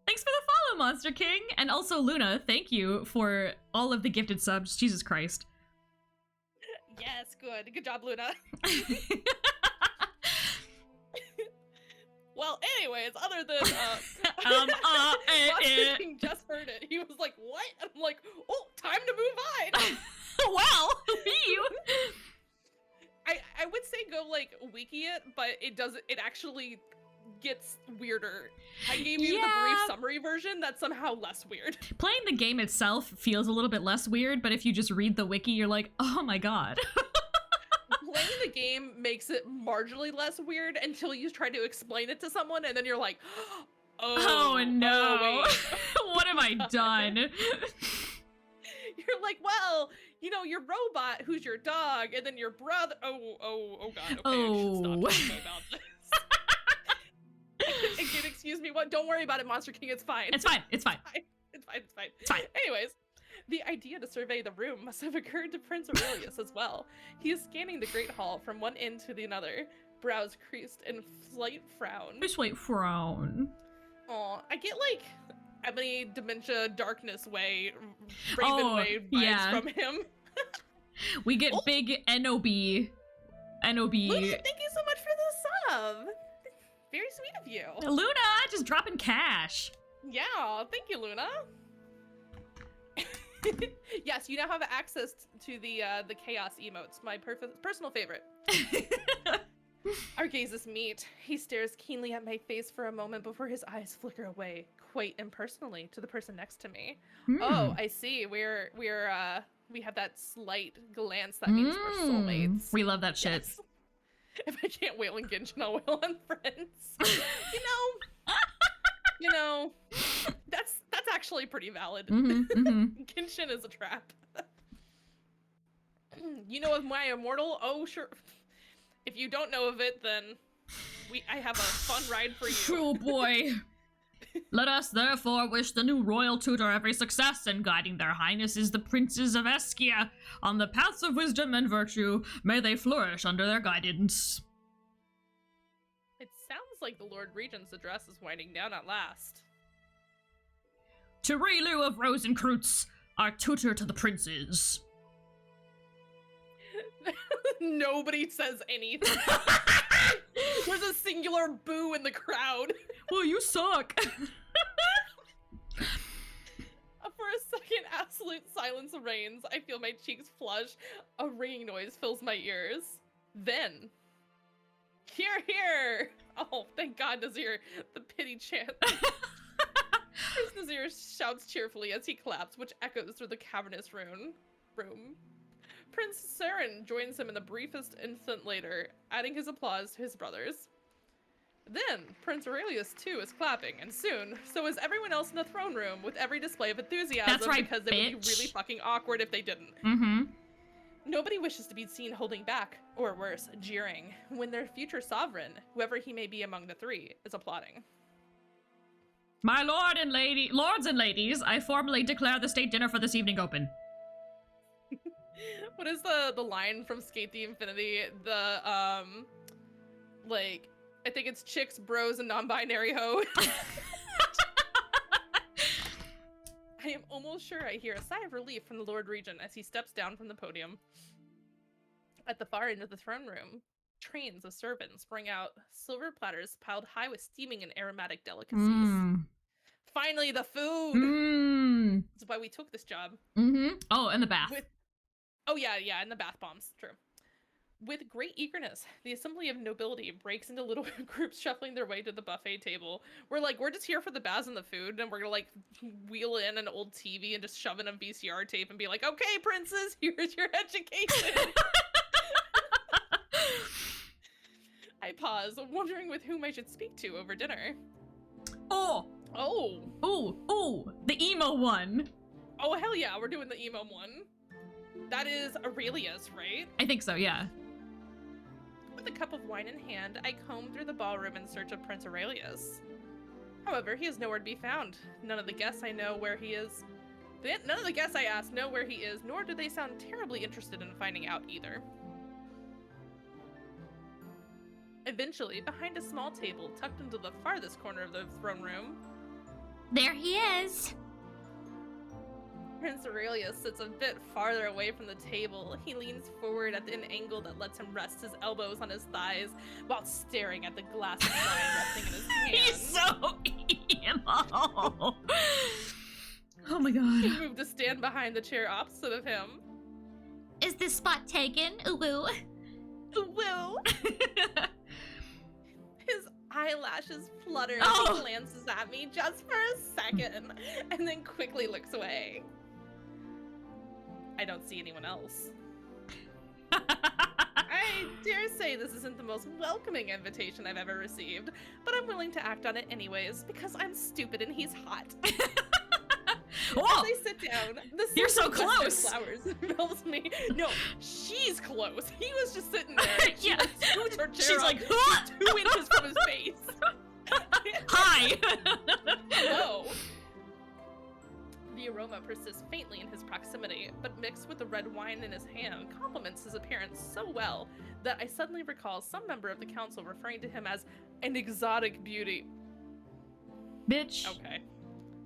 Thanks for the follow, Monster King! And also, Luna, thank you for all of the gifted subs. Jesus Christ. Yes, good. Good job, Luna. Well, anyways, other than Monster King just heard it. He was like, what? I'm like, oh, time to move on. Well, you. I would say go like wiki it, but it actually gets weirder. I gave you the brief summary version that's somehow less weird. Playing the game itself feels a little bit less weird, but if you just read the wiki, you're like, oh my god. Playing the game makes it marginally less weird until you try to explain it to someone, and then you're like, oh no, what have I done? You're like, well, you know, your robot, who's your dog, and then your brother. Oh god. Okay, I should stop talking about this. Again, excuse me. What? Don't worry about it, Monster King. It's fine. It's fine. It's fine. Anyways, the idea to survey the room must have occurred to Prince Aurelius as well. He is scanning the Great Hall from one end to the another, brows creased in slight frown. Slight frown. Aw, I get like Ebony Dementia Darkness way, Raven way vibes from him. We get big NOB. Luna, thank you so much for the sub. Very sweet of you. Luna, just dropping cash. Yeah, thank you, Luna. Yes, you now have access to the chaos emotes, my personal favorite. Our gazes meet. He stares keenly at my face for a moment before his eyes flicker away, quite impersonally, to the person next to me. Oh, I see. We have that slight glance that means we're soulmates. We love that shit. Yes. If I can't wail in Genshin, I'll wail on friends. You know, that's actually pretty valid. Genshin is a trap. You know of my immortal? Oh, sure. If you don't know of it, then I have a fun ride for you. Oh boy. Let us therefore wish the new royal tutor every success in guiding their highnesses the princes of Eskia on the paths of wisdom and virtue. May they flourish under their guidance. It sounds like the Lord Regent's address is winding down at last. To Lilou of Rosencreutz, our tutor to the princes. Nobody says anything. There's a singular boo in the crowd. Well, you suck. For a second, absolute silence reigns. I feel my cheeks flush. A ringing noise fills my ears. Then, hear, hear! Oh, thank God, Nazir. The pity chant. Prince Nazir shouts cheerfully as he claps, which echoes through the cavernous room. Prince Saren joins him in the briefest instant later, adding his applause to his brothers. Then, Prince Aurelius too is clapping, and soon, so is everyone else in the throne room, with every display of enthusiasm. That's right, because it would be really fucking awkward if they didn't. Nobody wishes to be seen holding back, or worse, jeering, when their future sovereign, whoever he may be among the three, is applauding. My lords and ladies, I formally declare the state dinner for this evening open. What is the line from Skate the Infinity? The, like, I think it's chicks, bros, and non-binary hoe. I am almost sure I hear a sigh of relief from the Lord Regent as he steps down from the podium. At the far end of the throne room, trains of servants bring out silver platters piled high with steaming and aromatic delicacies. Finally, the food! That's why we took this job. Mm-hmm. Oh, and the bath. Oh, yeah, and the bath bombs. True. With great eagerness, the assembly of nobility breaks into little groups shuffling their way to the buffet table. We're just here for the baths and the food, and we're gonna, like, wheel in an old TV and just shove in a VCR tape and be like, okay, princes, here's your education. I pause, wondering with whom I should speak to over dinner. Oh, the emo one. Oh, hell yeah, we're doing the emo one. That is Aurelius, right? I think so, yeah. With a cup of wine in hand, I comb through the ballroom in search of Prince Aurelius. However, he is nowhere to be found. None of the guests I know where he is. None of the guests I ask know where he is, nor do they sound terribly interested in finding out either. Eventually, behind a small table tucked into the farthest corner of the throne room, There he is. Prince Aurelius sits a bit farther away from the table. He leans forward at an angle that lets him rest his elbows on his thighs while staring at the glass of wine resting in his hand. He's so emo. Oh my god. He moved to stand behind the chair opposite of him. Is this spot taken? Ooh. Woo! His eyelashes flutter Oh. as he glances at me just for a second, and then quickly looks away. I don't see anyone else. I dare say this isn't the most welcoming invitation I've ever received, but I'm willing to act on it anyways, because I'm stupid and he's hot. Whoa. As I sit down, the You're so scent of western close. flowers envelops me. No, she's close. He was just sitting there. She, Yeah. like, scoots her chair She's up like, 2 inches from his face. hi. Hello. The aroma persists faintly in his proximity, but mixed with the red wine in his hand complements his appearance so well that I suddenly recall some member of the council referring to him as an exotic beauty. Bitch. Okay.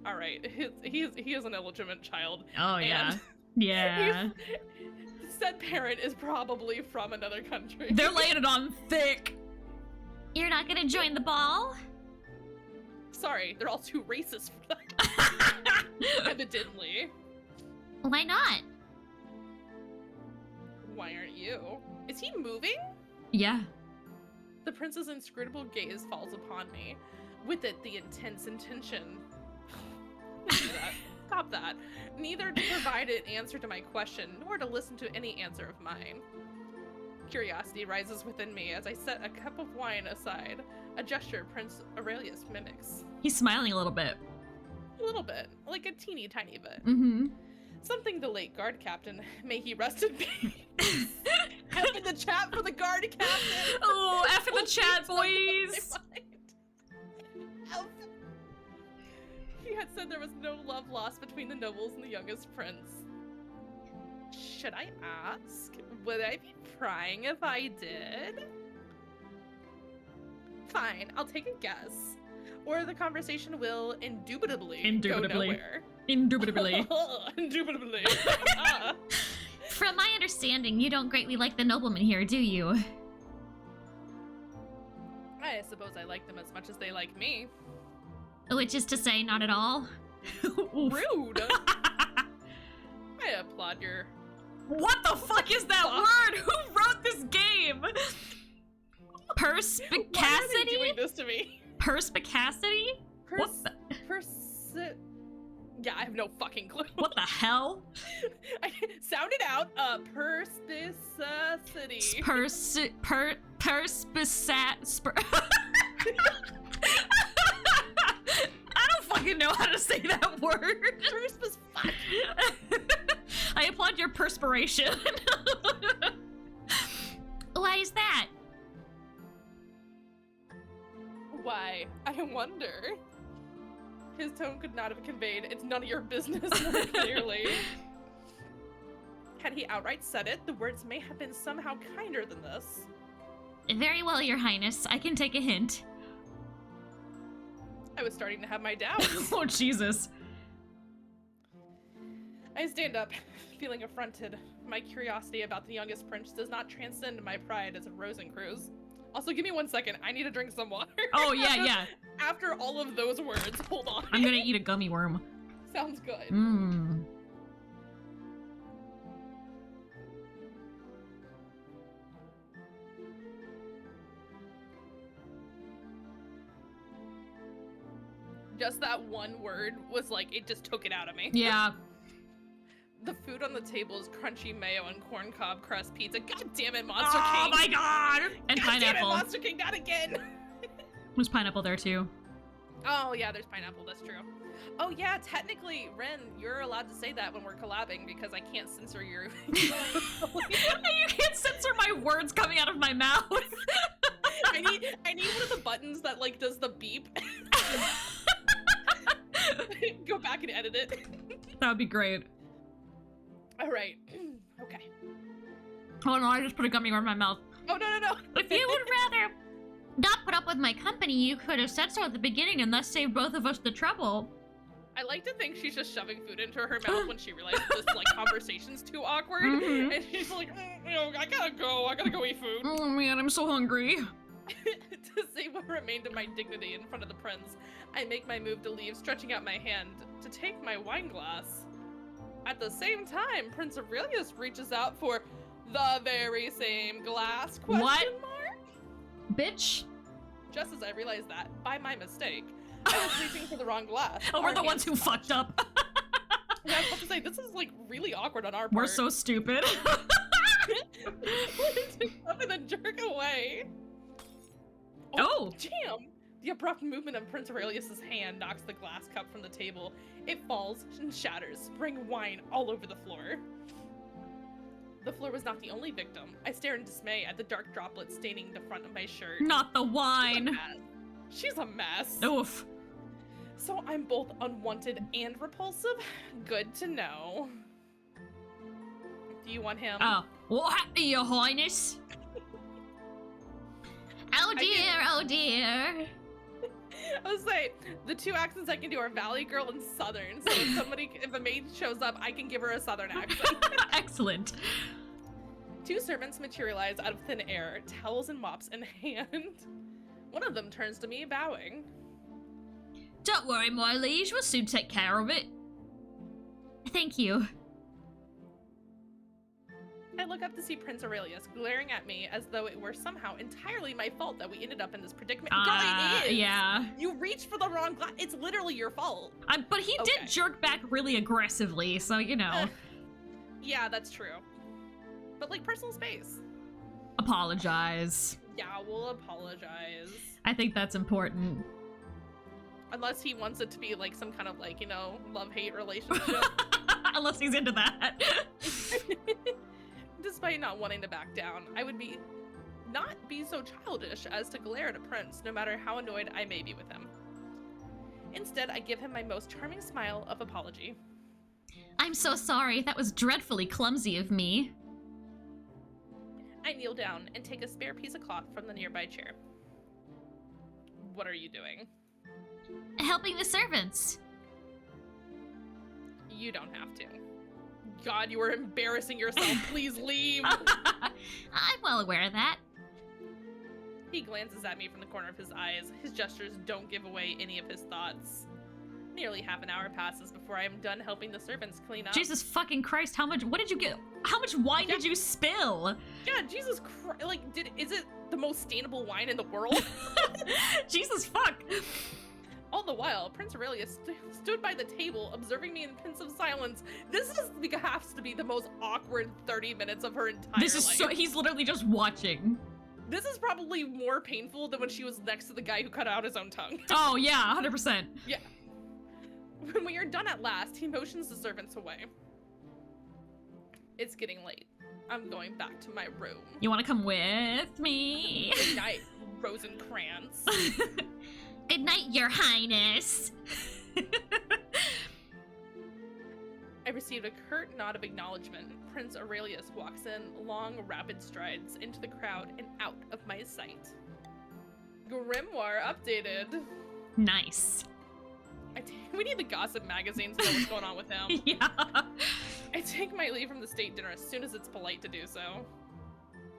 All right. He is an illegitimate child. Oh yeah. And Yeah. said parent is probably from another country. They're laying it on thick. You're not gonna join the ball? Sorry, they're all too racist for that. Evidently. Why not? Why aren't you? Is he moving? Yeah. The prince's inscrutable gaze falls upon me. With it, the intense intention. Stop that. Neither to provide an answer to my question, nor to listen to any answer of mine. Curiosity rises within me as I set a cup of wine aside, a gesture Prince Aurelius mimics. He's smiling a little bit. A little bit, like a teeny tiny bit. Mm-hmm. Something the late guard captain, may he rest in peace. F in the chat for the guard captain. Oh, F in the chat, boys. F. He had said there was no love lost between the nobles and the youngest prince. Should I ask? Would I be prying if I did? Fine, I'll take a guess. Or the conversation will indubitably go nowhere. Indubitably. Indubitably. From my understanding, you don't greatly like the noblemen here, do you? I suppose I like them as much as they like me. Which is to say, not at all. Rude. I applaud your... What the fuck is that word? Who wrote this game? Why are they doing Perspicacity? this to me? Perspicacity? What the? Yeah, I have no fucking clue. What the hell? I sound it out. Perspicacity. I don't fucking know how to say that word. Fuck. I applaud your perspiration. Why is that? Why? I wonder. His tone could not have conveyed "it's none of your business" more clearly. Had he outright said it, the words may have been somehow kinder than this. Very well, Your Highness. I can take a hint. I was starting to have my doubts. Oh, Jesus. I stand up, feeling affronted. My curiosity about the youngest prince does not transcend my pride as a Rosencruz. Also, give me 1 second. I need to drink some water. Oh, yeah, yeah. After all of those words, hold on. I'm gonna eat a gummy worm. Sounds good. Mmm. Just that one word was like, it just took it out of me. Yeah. The food on the table is crunchy mayo and corn cob crust pizza. God damn it, Monster King! Oh my god! And God pineapple. Damn it, Monster King, not again! There's pineapple there too. Oh yeah, there's pineapple, that's true. Oh yeah, technically, Ren, you're allowed to say that when we're collabing because I can't censor your... You can't censor my words coming out of my mouth. I need one of the buttons that like does the beep. Go back and edit it. That would be great. Alright. Okay. Oh no, I just put a gummy worm in my mouth. Oh no. If you would rather not put up with my company, you could have said so at the beginning and thus saved both of us the trouble. I like to think she's just shoving food into her mouth when she realizes this like conversation's too awkward, Mhm. and she's like, I gotta go eat food. Oh man, I'm so hungry. To save what remained of my dignity in front of the prince, I make my move to leave, stretching out my hand to take my wine glass. At the same time, Prince Aurelius reaches out for the very same glass? Question What? mark? Bitch. Just as I realized that, by my mistake, I was reaching for the wrong glass. Oh, we're Our the ones hands who fucked touched. up. Yeah, I was about to say, this is like really awkward on our part. We're so stupid. Up and then jerk away. Oh. Damn! The abrupt movement of Prince Aurelius's hand knocks the glass cup from the table. It falls and shatters, spraying wine all over the floor. The floor was not the only victim. I stare in dismay at the dark droplets staining the front of my shirt. Not the wine. She's a mess. Oof. So I'm both unwanted and repulsive? Good to know. Do you want him? Oh. What, Your Highness? Oh dear, oh dear. I was say the two accents I can do are Valley Girl and Southern. So if a maid shows up, I can give her a Southern accent. Excellent. Two servants materialize out of thin air, towels and mops in hand. One of them turns to me, bowing. Don't worry, my liege, we'll soon take care of it. Thank you. I look up to see Prince Aurelius glaring at me as though it were somehow entirely my fault that we ended up in this predicament. Girl, it is! Yeah. You reached for the wrong glass. It's literally your fault. But he Okay. did jerk back really aggressively, so you know. Yeah, that's true. But like personal space. Apologize. Yeah, we'll apologize. I think that's important. Unless he wants it to be like some kind of like, love-hate relationship. Unless he's into that. Despite not wanting to back down, I would not be so childish as to glare at a prince, no matter how annoyed I may be with him. Instead, I give him my most charming smile of apology. I'm so sorry, that was dreadfully clumsy of me. I kneel down and take a spare piece of cloth from the nearby chair. What are you doing? Helping the servants. You don't have to. God, you are embarrassing yourself. Please leave. I'm well aware of that. He glances at me from the corner of his eyes. His gestures don't give away any of his thoughts. Nearly half an hour passes before I am done helping the servants clean up. Jesus fucking Christ, what did you get? How much wine did you spill? Yeah, Jesus Christ. Like, is it the most stainable wine in the world? Jesus fuck. All the while, Prince Aurelius stood by the table, observing me in pensive silence. This has to be the most awkward 30 minutes of her entire life. He's literally just watching. This is probably more painful than when she was next to the guy who cut out his own tongue. Oh yeah, 100%. Yeah. When we are done at last, he motions the servants away. It's getting late. I'm going back to my room. You want to come with me? Good night, Rosencrantz. Good night, Your Highness. I received a curt nod of acknowledgement. Prince Aurelius walks in long, rapid strides into the crowd and out of my sight. Grimoire updated. Nice. We need the gossip magazine to know what's going on with him. Yeah. I take my leave from the state dinner as soon as it's polite to do so.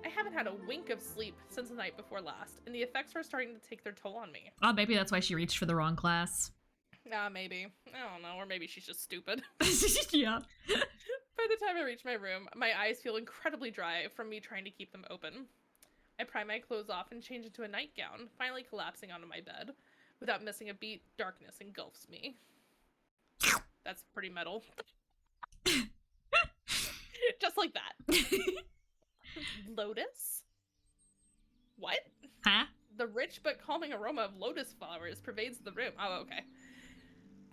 I haven't had a wink of sleep since the night before last, and the effects are starting to take their toll on me. Oh, maybe that's why she reached for the wrong class. Maybe. I don't know, or maybe she's just stupid. Yeah. By the time I reach my room, my eyes feel incredibly dry from me trying to keep them open. I pry my clothes off and change into a nightgown, finally collapsing onto my bed. Without missing a beat, darkness engulfs me. That's pretty metal. Just like that. Lotus? What? Huh? The rich but calming aroma of lotus flowers pervades the room. Oh, okay.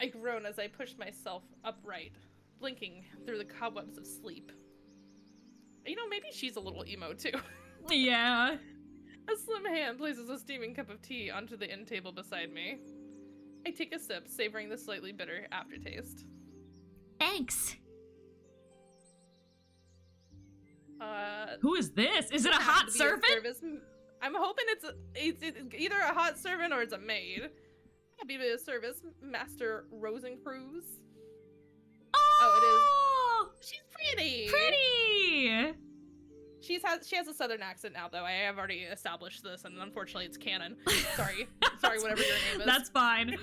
I groan as I push myself upright, blinking through the cobwebs of sleep. You know, maybe she's a little emo too. Yeah. A slim hand places a steaming cup of tea onto the end table beside me. I take a sip, savoring the slightly bitter aftertaste. Thanks. Who is this? Is it a hot servant? I'm hoping it's either a hot servant or it's a maid. Happy to be of service, Master Rosencruz. Oh, it is. She's pretty. pretty. She has a southern accent now, though. I have already established this, and unfortunately, it's canon. Sorry, whatever your name is. That's fine.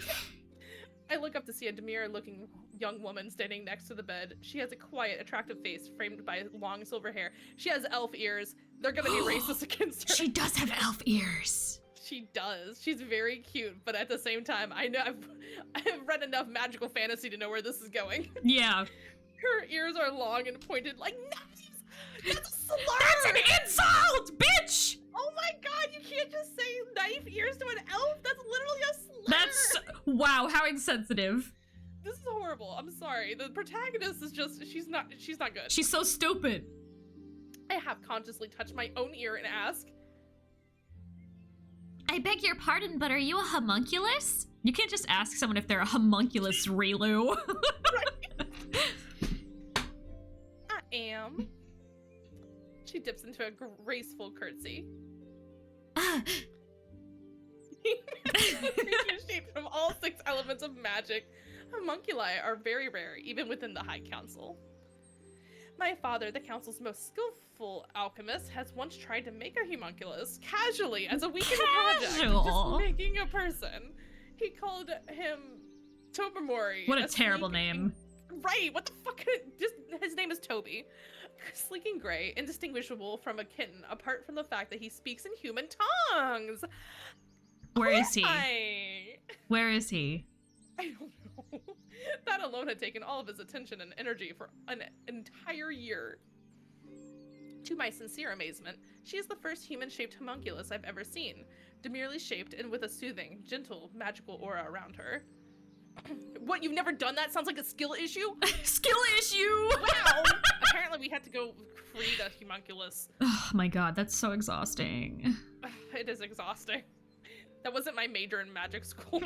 I look up to see a demure-looking young woman standing next to the bed. She has a quiet, attractive face framed by long silver hair. She has elf ears. They're gonna be racist against her. She does have elf ears. She does. She's very cute, but at the same time, I know I've read enough magical fantasy to know where this is going. Yeah. Her ears are long and pointed like knives. That's a slur. That's an insult, bitch! Oh my god, you can't just say knife ears to an elf. That's literally a slur. That's wow, how insensitive. This is horrible. I'm sorry. The protagonist is just she's not good. She's so stupid. I have consciously touched my own ear and ask, I beg your pardon, but are you a homunculus? You can't just ask someone if they're a homunculus, Lilou. I am. She dips into a graceful curtsy. Creatures shaped from all 6 elements of magic, homunculi are very rare, even within the High Council. My father, the council's most skillful alchemist, has once tried to make a homunculus casually as a weekend project, just making a person. He called him Tobamori. What a terrible name. Right, what the fuck? Just his name is Toby. Sleek and gray, indistinguishable from a kitten, apart from the fact that he speaks in human tongues. Where is he? Why? Where is he? I don't know. That alone had taken all of his attention and energy for an entire year. To my sincere amazement, she is the first human-shaped homunculus I've ever seen, demurely shaped and with a soothing, gentle, magical aura around her. What, you've never done that? Sounds like a skill issue? Skill issue! Wow! Apparently we had to go create a homunculus. Oh my god, that's so exhausting. It is exhausting. That wasn't my major in magic school.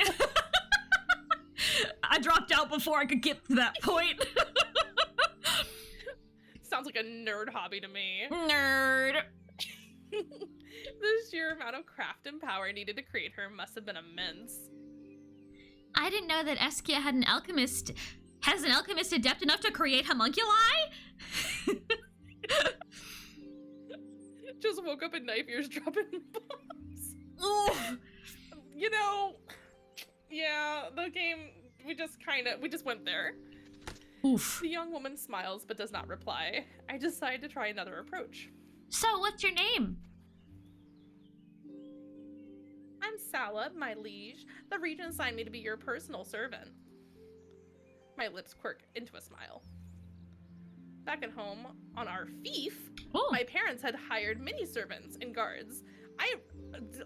I dropped out before I could get to that point. Sounds like a nerd hobby to me. Nerd! The sheer amount of craft and power needed to create her must have been immense. I didn't know that Eskia had an alchemist. Has an alchemist adept enough to create homunculi? Just woke up in knife ears dropping bombs. Ooh. You know, yeah, the game, we just went there. Oof. The young woman smiles but does not reply. I decide to try another approach. So, what's your name? I'm Sala, my liege. The regent assigned me to be your personal servant. My lips quirk into a smile. Back at home, on our fief, my parents had hired mini servants and guards. I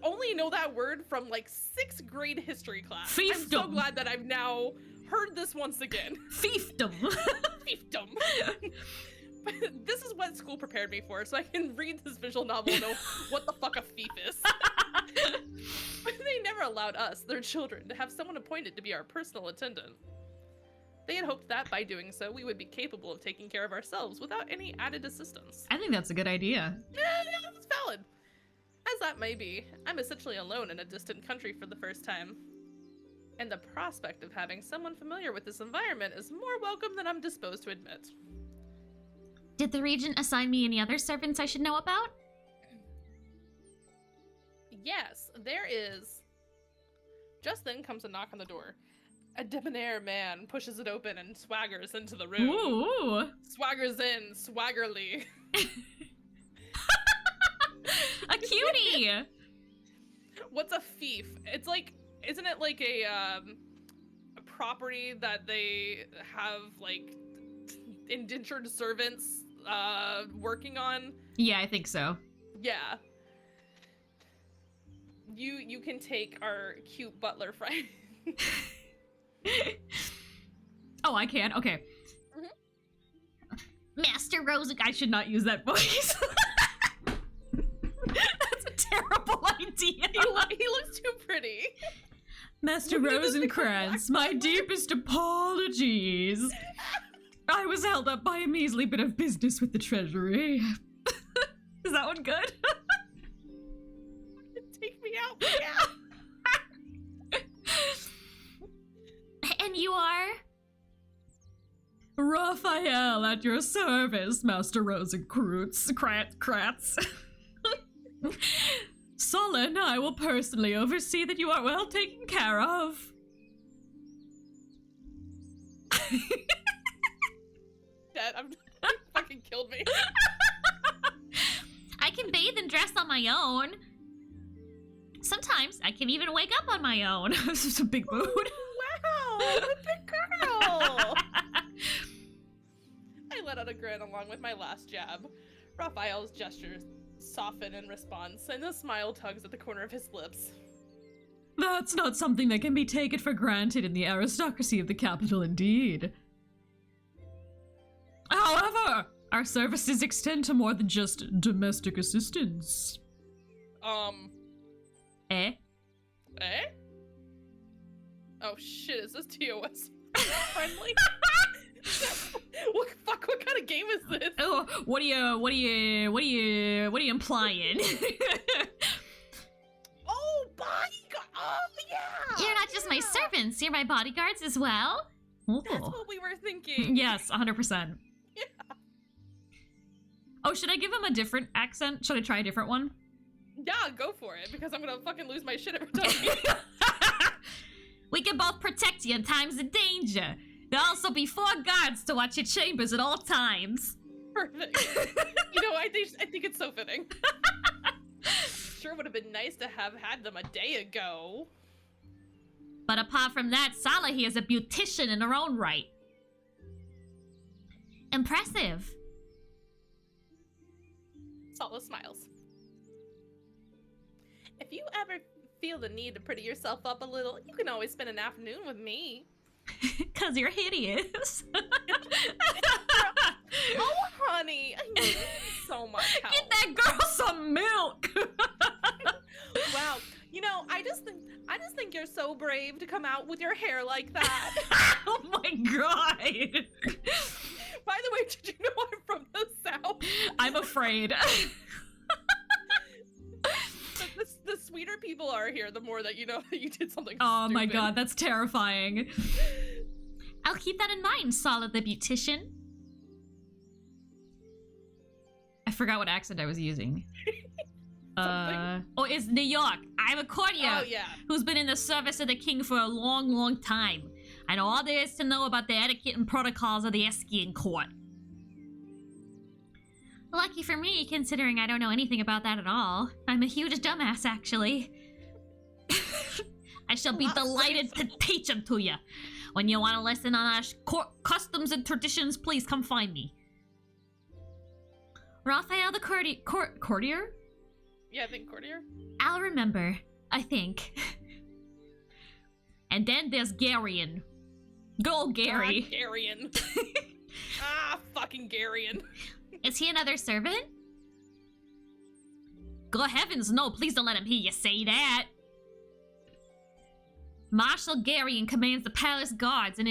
only know that word from like 6th grade history class. Fiefdom. I'm so glad that I've now heard this once again. Fiefdom. Fiefdom. But this is what school prepared me for, so I can read this visual novel and know what the fuck a fief is. But they never allowed us, their children, to have someone appointed to be our personal attendant. They had hoped that by doing so, we would be capable of taking care of ourselves without any added assistance. I think that's a good idea. Yeah, that's valid. As that may be, I'm essentially alone in a distant country for the first time. And the prospect of having someone familiar with this environment is more welcome than I'm disposed to admit. Did the regent assign me any other servants I should know about? Yes, there is. Just then comes a knock on the door. A debonair man pushes it open and swaggers into the room. Ooh. Swaggers in, swaggerly. A cutie! What's a fief? It's like, isn't it like a property that they have like indentured servants working on? Yeah, I think so. Yeah. You can take our cute butler friend. Oh, I can? Okay. Master Rosen. I should not use that voice. That's a terrible idea. He looks too pretty. Master Rosencrantz, my deepest apologies. I was held up by a measly bit of business with the treasury. Is that one good? Take me out, yeah. And you are? Raphael, at your service, Master Rosencrantz. Kratz. Solon, I will personally oversee that you are well taken care of. Dad, you fucking killed me. I can bathe and dress on my own. Sometimes I can even wake up on my own. This is a big mood. Wow, what a big girl. I let out a grin along with my last jab. Raphael's gestures soften in response, and a smile tugs at the corner of his lips. That's not something that can be taken for granted in the aristocracy of the capital, indeed. However, our services extend to more than just domestic assistance. Eh? Eh? Oh shit, is this TOS friendly? What kind of game is this? Oh, what are you implying? Oh, bodyguard! Oh, yeah! You're not just my servants, you're my bodyguards as well. That's Oh. what we were thinking. Yes, 100%. Yeah. Oh, should I give him a different accent? Should I try a different one? Yeah, go for it, because I'm gonna fucking lose my shit every time. We can both protect you in times of danger. There'll also be 4 guards to watch your chambers at all times. Perfect. You know, I think it's so fitting. Sure would have been nice to have had them a day ago. But apart from that, Sala here is a beautician in her own right. Impressive. Sala smiles. If you ever feel the need to pretty yourself up a little, you can always spend an afternoon with me. 'Cause you're hideous. Oh, honey, I need so much help. Get that girl some milk! Wow, you know, I just think you're so brave to come out with your hair like that. Oh my god! By the way, did you know I'm from the South? I'm afraid. The sweeter people are here, the more that you know that you did something Oh my stupid. god, that's terrifying. I'll keep that in mind, Sala the beautician. I forgot what accent I was using. Something. Oh, it's New York. I'm a courtier Oh, yeah. who's been in the service of the king for a long, long time. I know all there is to know about the etiquette and protocols of the Eskian court. Lucky for me, considering I don't know anything about that at all. I'm a huge dumbass, actually. I shall be delighted to teach them to you. When you want a lesson on our court customs and traditions, please come find me. Raphael the courtier? Yeah, I think courtier. I'll remember, I think. And then there's Garion. Good old Gary. Ah, Garion. Fucking Garion. Is he another servant? Good heavens, no, please don't let him hear you say that. Marshal Garion commands the palace guards and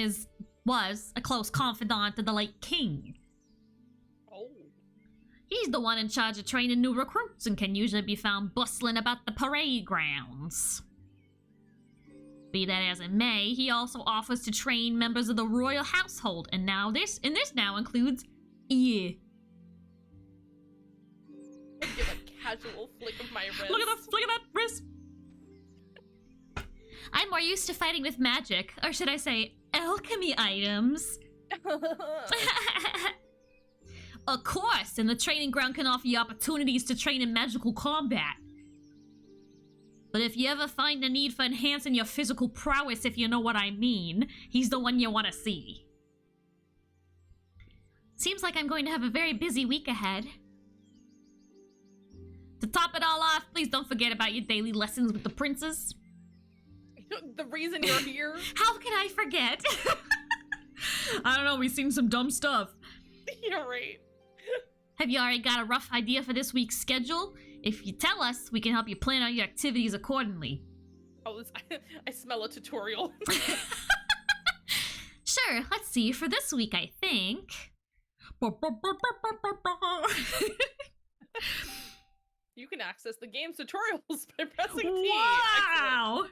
was a close confidant of the late king. Oh. He's the one in charge of training new recruits and can usually be found bustling about the parade grounds. Be that as it may, he also offers to train members of the royal household, and this now includes you. I give a casual flick of my wrist. Look at that wrist. I'm more used to fighting with magic, or should I say, alchemy items. Of course, and the training ground can offer you opportunities to train in magical combat. But if you ever find the need for enhancing your physical prowess, if you know what I mean, he's the one you want to see. Seems like I'm going to have a very busy week ahead. To top it all off, please don't forget about your daily lessons with the princes. The reason you're here. How can I forget? I don't know, we've seen some dumb stuff. You're right. Have you already got a rough idea for this week's schedule? If you tell us, we can help you plan out your activities accordingly. Oh, I smell a tutorial. Sure, let's see. For this week, I think... You can access the game's tutorials by pressing T. Wow! Excellent.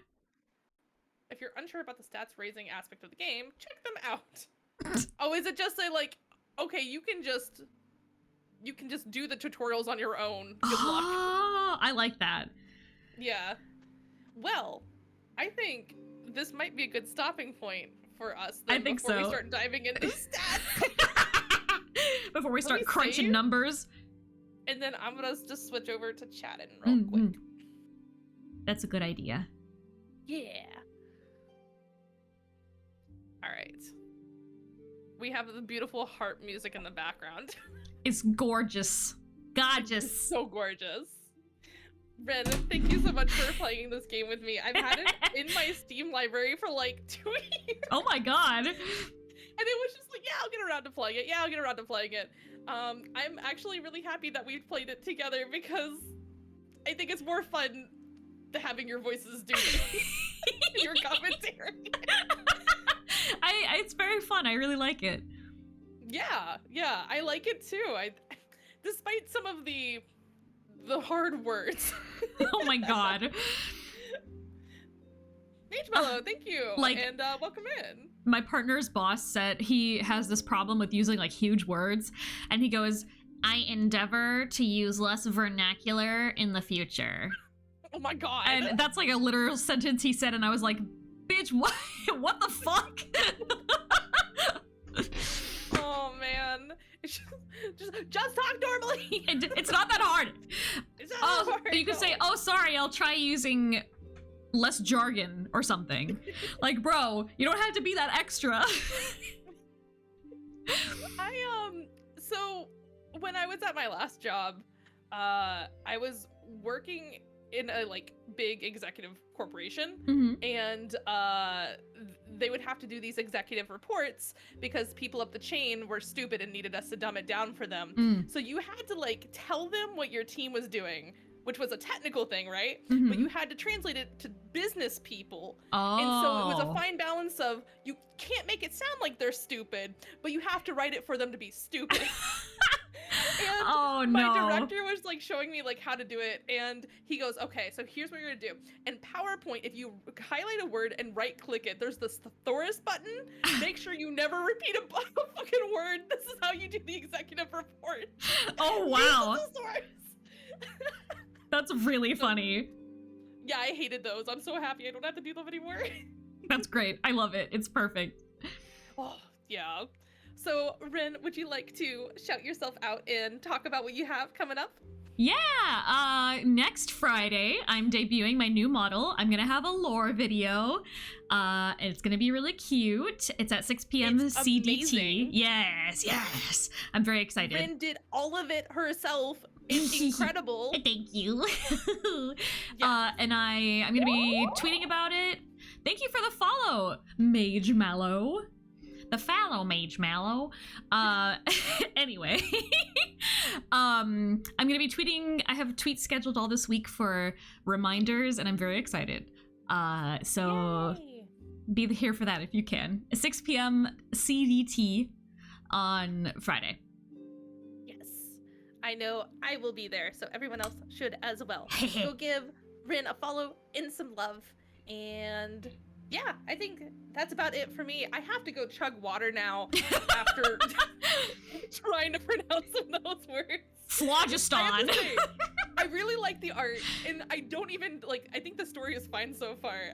If you're unsure about the stats raising aspect of the game, check them out. Oh, is it just say like, okay, you can just do the tutorials on your own. Good luck. Oh, I like that. Yeah. Well, I think this might be a good stopping point for us. I think before so. we start diving into stats. Before we Let start me crunching save. numbers. And then I'm gonna just switch over to chatting real quick. That's a good idea. Yeah. All right. We have the beautiful harp music in the background. It's gorgeous. Gorgeous. So gorgeous. Ren, thank you so much for playing this game with me. I've had it in my Steam library for like 2 years. Oh my god. And it was just like, yeah, I'll get around to playing it. Yeah, I'll get around to playing it. I'm actually really happy that we've played it together because I think it's more fun having your voices do your commentary. It's very fun. I really like it. Yeah, I like it too. Despite some of the hard words. Oh my god. H-Mellow, thank you. And welcome in. My partner's boss said he has this problem with using like huge words, and he goes, I endeavor to use less vernacular in the future. Oh my god. And that's like a literal sentence he said, and I was like, bitch, what? What the fuck? Oh man. Just talk normally. It's not that hard. It's not that hard. You could say, oh, sorry, I'll try using less jargon or something. Like, bro, you don't have to be that extra. So when I was at my last job, I was working in a like big executive corporation, and they would have to do these executive reports because people up the chain were stupid and needed us to dumb it down for them. So you had to like tell them what your team was doing, which was a technical thing, right? But you had to translate it to business people. Oh. And so it was a fine balance of, you can't make it sound like they're stupid, but you have to write it for them to be stupid. And my director was like showing me like how to do it, and he goes, okay, so here's what you're gonna do. In PowerPoint, if you highlight a word and right click it, there's this thesaurus button. Make sure you never repeat a fucking word. This is how you do the executive report. Oh wow. That's really funny. Yeah, I hated those. I'm so happy I don't have to do them anymore. That's great. I love it. It's perfect. Oh, yeah. So, Ren, would you like to shout yourself out and talk about what you have coming up? Yeah, next Friday, I'm debuting my new model. I'm gonna have a lore video. It's gonna be really cute. It's at 6 p.m. It's CDT. amazing. Yes. I'm very excited. Ren did all of it herself. It's incredible. Thank you. Yeah. And I'm gonna be tweeting about it. Thank you for the follow, Mage Mallow. The fallow Mage Mallow. Anyway, I'm gonna be tweeting. I have tweets scheduled all this week for reminders, and I'm very excited. So Yay. be here for that if you can. 6 p.m. CDT on Friday. Yes, I know I will be there, so everyone else should as well. Go give Rin a follow and some love, and yeah, I think that's about it for me. I have to go chug water now after trying to pronounce some of those words. Phlogiston. I I really like the art, and I don't even like. I think the story is fine so far.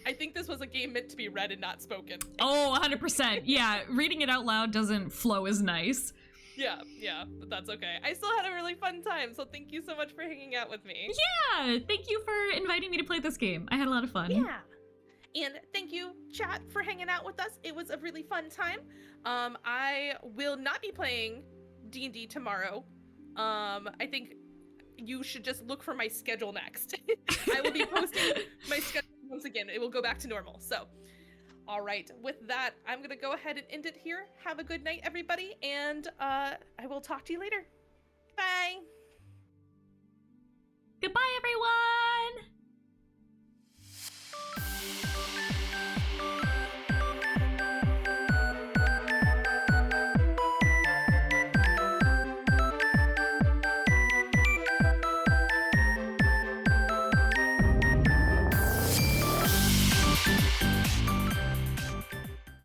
I think this was a game meant to be read and not spoken. Oh, 100%. Yeah, reading it out loud doesn't flow as nice. Yeah, but that's okay. I still had a really fun time, so thank you so much for hanging out with me. Yeah, thank you for inviting me to play this game. I had a lot of fun. Yeah. And thank you, chat, for hanging out with us. It was a really fun time. I will not be playing D&D tomorrow. I think you should just look for my schedule next. I will be posting my schedule once again. It will go back to normal. So, all right. With that, I'm going to go ahead and end it here. Have a good night, everybody. And I will talk to you later. Bye. Goodbye, everyone!